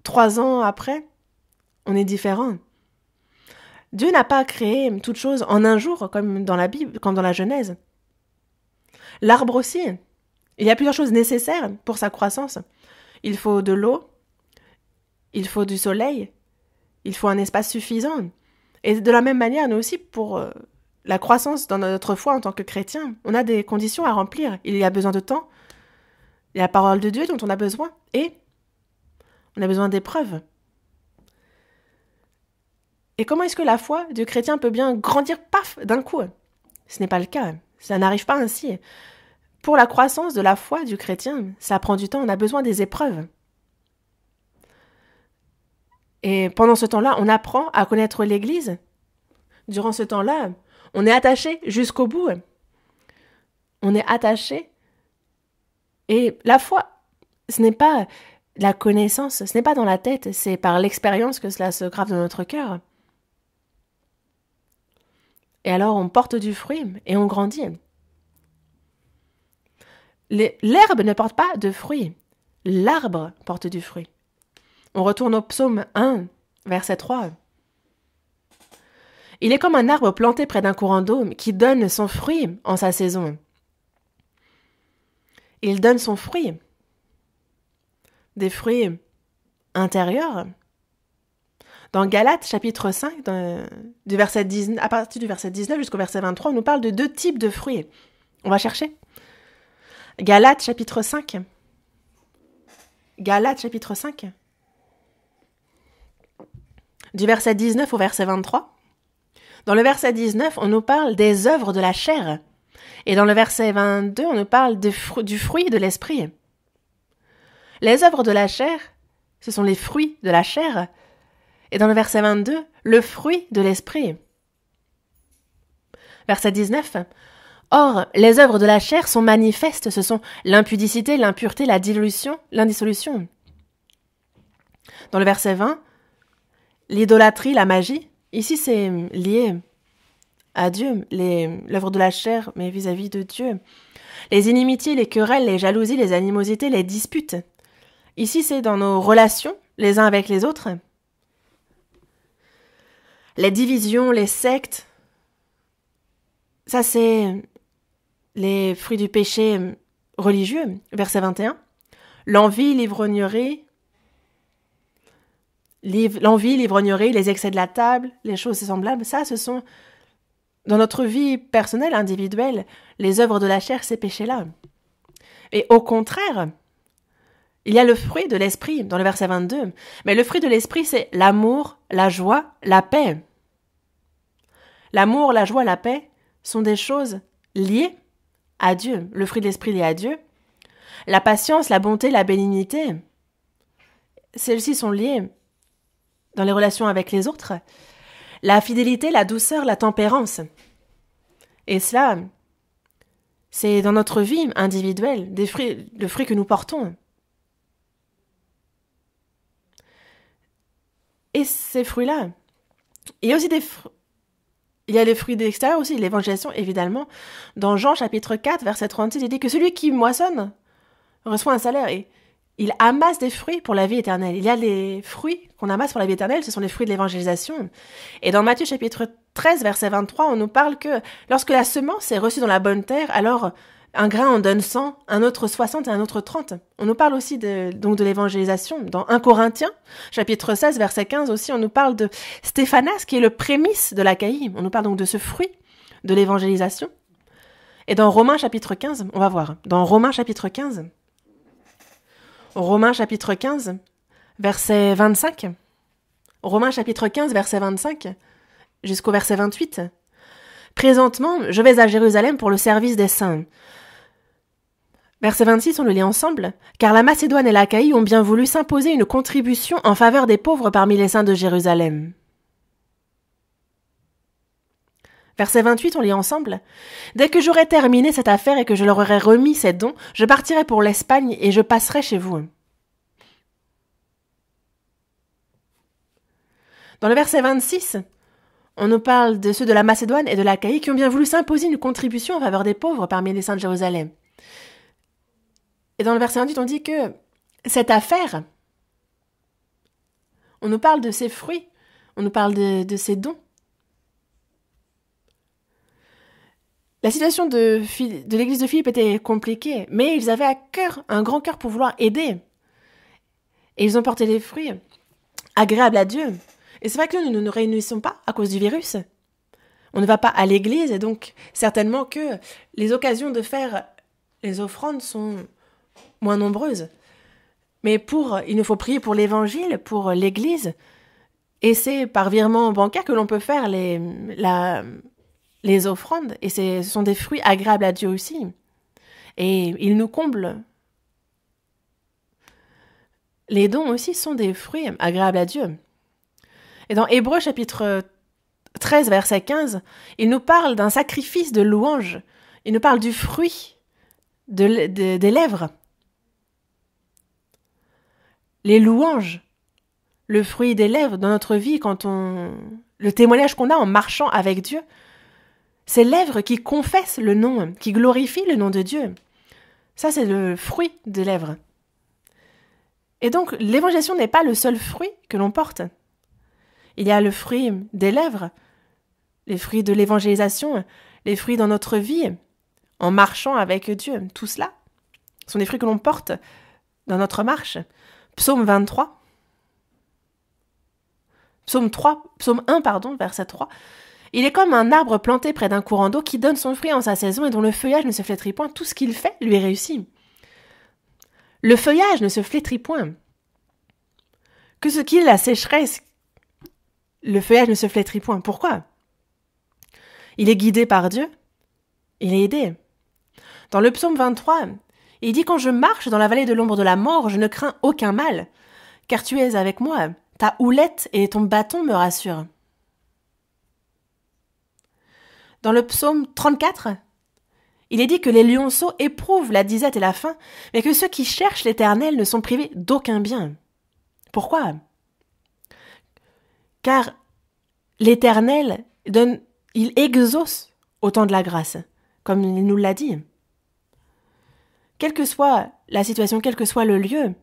[SPEAKER 1] 3 ans après, on est différent. Dieu n'a pas créé toute chose en un jour, comme dans la Bible, comme dans la Genèse. L'arbre aussi. Il y a plusieurs choses nécessaires pour sa croissance. Il faut de l'eau, il faut du soleil, il faut un espace suffisant. Et de la même manière, nous aussi, pour la croissance dans notre foi en tant que chrétien, on a des conditions à remplir. Il y a besoin de temps, il y a la parole de Dieu dont on a besoin, et on a besoin d'épreuves. Et comment est-ce que la foi du chrétien peut bien grandir, paf, d'un coup? Ce n'est pas le cas, ça n'arrive pas ainsi. Pour la croissance de la foi du chrétien, ça prend du temps, on a besoin des épreuves. Et pendant ce temps-là, on apprend à connaître l'Église. Durant ce temps-là, on est attaché jusqu'au bout. On est attaché. Et la foi, ce n'est pas la connaissance, ce n'est pas dans la tête, c'est par l'expérience que cela se grave dans notre cœur. Et alors on porte du fruit et on grandit. L'herbe ne porte pas de fruits. L'arbre porte du fruit. On retourne au psaume 1, verset 3. Il est comme un arbre planté près d'un courant d'eau qui donne son fruit en sa saison. Il donne son fruit. Des fruits intérieurs. Dans Galates, chapitre 5, du verset 19, à partir du verset 19 jusqu'au verset 23, on nous parle de 2 types de fruits. On va chercher. Galates, chapitre 5. Galates, chapitre 5. Du verset 19 au verset 23. Dans le verset 19, on nous parle des œuvres de la chair. Et dans le verset 22, on nous parle du fruit de l'esprit. Les œuvres de la chair, ce sont les fruits de la chair. Et dans le verset 22, le fruit de l'esprit. Verset 19. Or, les œuvres de la chair sont manifestes, ce sont l'impudicité, l'impureté, l'indissolution. Dans le verset 20, l'idolâtrie, la magie, ici c'est lié à Dieu, l'œuvre de la chair, mais vis-à-vis de Dieu. Les inimitiés, les querelles, les jalousies, les animosités, les disputes. Ici c'est dans nos relations, les uns avec les autres. Les divisions, les sectes, ça c'est les fruits du péché religieux, verset 21. L'envie, l'ivrognerie, les excès de la table, les choses semblables, ça ce sont, dans notre vie personnelle, individuelle, les œuvres de la chair, ces péchés-là. Et au contraire, il y a le fruit de l'esprit dans le verset 22. Mais le fruit de l'esprit, c'est l'amour, la joie, la paix. L'amour, la joie, la paix sont des choses liées à Dieu. Le fruit de l'esprit lié à Dieu. La patience, la bonté, la bénignité, celles-ci sont liées dans les relations avec les autres. La fidélité, la douceur, la tempérance. Et cela, c'est dans notre vie individuelle, le fruit que nous portons. Et ces fruits-là, il y a aussi il y a les fruits de l'extérieur aussi, l'évangélisation évidemment. Dans Jean chapitre 4, verset 36, il dit que celui qui moissonne reçoit un salaire et il amasse des fruits pour la vie éternelle. Il y a les fruits qu'on amasse pour la vie éternelle, ce sont les fruits de l'évangélisation. Et dans Matthieu chapitre 13, verset 23, on nous parle que lorsque la semence est reçue dans la bonne terre, alors un grain en donne 100, un autre 60 et un autre 30. On nous parle aussi donc de l'évangélisation. Dans 1 Corinthiens, chapitre 16, verset 15 aussi, on nous parle de Stéphanas, qui est le prémisse de l'Achaïe. On nous parle donc de ce fruit de l'évangélisation. Et dans Romains chapitre 15, on va voir, dans Romains chapitre 15, verset 25, Romains chapitre 15, verset 25, jusqu'au verset 28, « Présentement, je vais à Jérusalem pour le service des saints. » Verset 26, on le lit ensemble. « Car la Macédoine et l'Achaïe ont bien voulu s'imposer une contribution en faveur des pauvres parmi les saints de Jérusalem. » Verset 28, on lit ensemble. « Dès que j'aurai terminé cette affaire et que je leur aurai remis ces dons, je partirai pour l'Espagne et je passerai chez vous. » Dans le verset 26, on nous parle de ceux de la Macédoine et de l'Achaïe qui ont bien voulu s'imposer une contribution en faveur des pauvres parmi les saints de Jérusalem. Et dans le verset 28, on dit que cette affaire, on nous parle de ses fruits, on nous parle de ses dons. La situation de l'église de Philippe était compliquée, mais ils avaient à cœur, un grand cœur pour vouloir aider. Et ils ont porté des fruits agréables à Dieu. Et c'est vrai que nous ne nous réunissons pas à cause du virus. On ne va pas à l'église et donc certainement que les occasions de faire les offrandes sont moins nombreuses. Mais il nous faut prier pour l'évangile, pour l'église. Et c'est par virement bancaire que l'on peut faire les offrandes. Et ce sont des fruits agréables à Dieu aussi. Et il nous comble. Les dons aussi sont des fruits agréables à Dieu. Et dans Hébreux chapitre 13, verset 15, il nous parle d'un sacrifice de louange. Il nous parle du fruit des lèvres. Les louanges, le fruit des lèvres dans notre vie, le témoignage qu'on a en marchant avec Dieu, ces lèvres qui confessent le nom, qui glorifient le nom de Dieu. Ça, c'est le fruit des lèvres. Et donc, l'évangélisation n'est pas le seul fruit que l'on porte. Il y a le fruit des lèvres, les fruits de l'évangélisation, les fruits dans notre vie, en marchant avec Dieu. Tout cela sont des fruits que l'on porte dans notre marche. Psaume 23. Psaume 1, verset 3. Il est comme un arbre planté près d'un courant d'eau qui donne son fruit en sa saison et dont le feuillage ne se flétrit point. Tout ce qu'il fait lui réussit. Le feuillage ne se flétrit point. Que ce qu'il la sécheresse, le feuillage ne se flétrit point. Pourquoi? Il est guidé par Dieu. Il est aidé. Dans le psaume 23, il dit « Quand je marche dans la vallée de l'ombre de la mort, je ne crains aucun mal, car tu es avec moi. Ta houlette et ton bâton me rassurent. Dans le psaume 34, il est dit que les lionceaux éprouvent la disette et la faim, mais que ceux qui cherchent l'Éternel ne sont privés d'aucun bien. Pourquoi ? Car l'Éternel il exauce au temps de la grâce, comme il nous l'a dit. Quelle que soit la situation, quel que soit le lieu,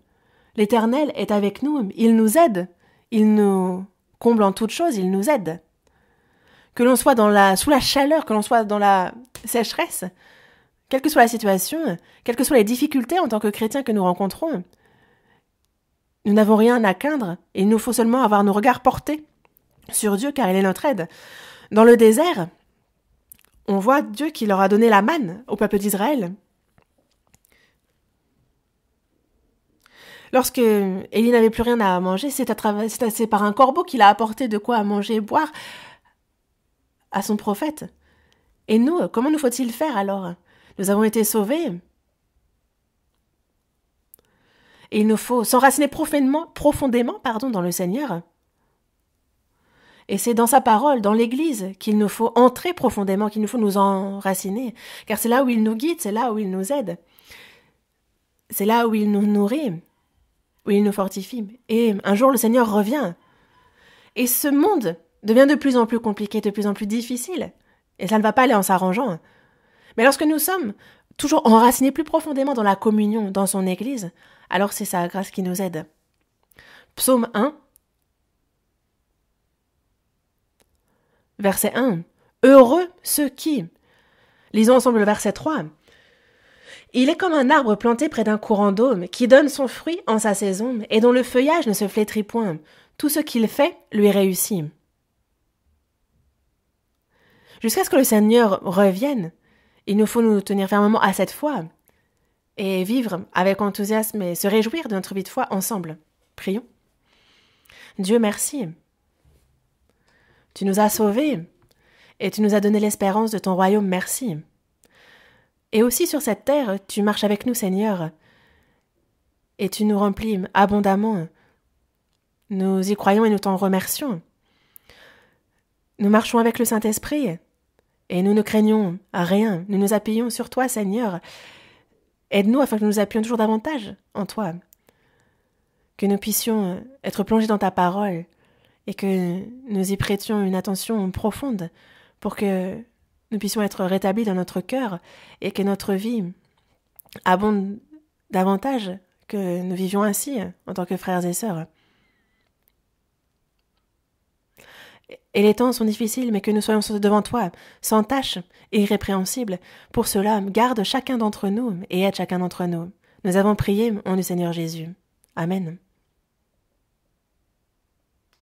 [SPEAKER 1] l'Éternel est avec nous, il nous aide, il nous comble en toutes choses, il nous aide. Que l'on soit sous la chaleur, que l'on soit dans la sécheresse, quelle que soit la situation, quelles que soient les difficultés en tant que chrétiens que nous rencontrons, nous n'avons rien à craindre et il nous faut seulement avoir nos regards portés sur Dieu car il est notre aide. Dans le désert, on voit Dieu qui leur a donné la manne au peuple d'Israël. Lorsque Élie n'avait plus rien à manger, c'est par un corbeau qu'il a apporté de quoi à manger et boire à son prophète. Et nous, comment nous faut-il faire alors ? Nous avons été sauvés. Et il nous faut s'enraciner profondément dans le Seigneur. Et c'est dans sa parole, dans l'Église, qu'il nous faut entrer profondément, qu'il nous faut nous enraciner. Car c'est là où il nous guide, c'est là où il nous aide. C'est là où il nous nourrit, où il nous fortifie. Et un jour, le Seigneur revient. Et ce monde devient de plus en plus compliqué, de plus en plus difficile. Et ça ne va pas aller en s'arrangeant. Mais lorsque nous sommes toujours enracinés plus profondément dans la communion, dans son Église, alors c'est sa grâce qui nous aide. Psaume 1, verset 1. Heureux ceux qui... Lisons ensemble le verset 3. Il est comme un arbre planté près d'un courant d'eau, qui donne son fruit en sa saison, et dont le feuillage ne se flétrit point. Tout ce qu'il fait lui réussit. Jusqu'à ce que le Seigneur revienne, il nous faut nous tenir fermement à cette foi et vivre avec enthousiasme et se réjouir de notre vie de foi ensemble. Prions. Dieu, merci. Tu nous as sauvés et tu nous as donné l'espérance de ton royaume, merci. Et aussi sur cette terre, tu marches avec nous, Seigneur, et tu nous remplis abondamment. Nous y croyons et nous t'en remercions. Nous marchons avec le Saint-Esprit et nous ne craignons à rien. Nous nous appuyons sur toi, Seigneur. Aide-nous afin que nous nous appuyions toujours davantage en toi. Que nous puissions être plongés dans ta parole et que nous y prêtions une attention profonde pour que nous puissions être rétablis dans notre cœur et que notre vie abonde davantage, que nous vivions ainsi en tant que frères et sœurs. Et les temps sont difficiles, mais que nous soyons devant toi, sans tache et irrépréhensibles. Pour cela, garde chacun d'entre nous et aide chacun d'entre nous. Nous avons prié au nom du Seigneur Jésus. Amen.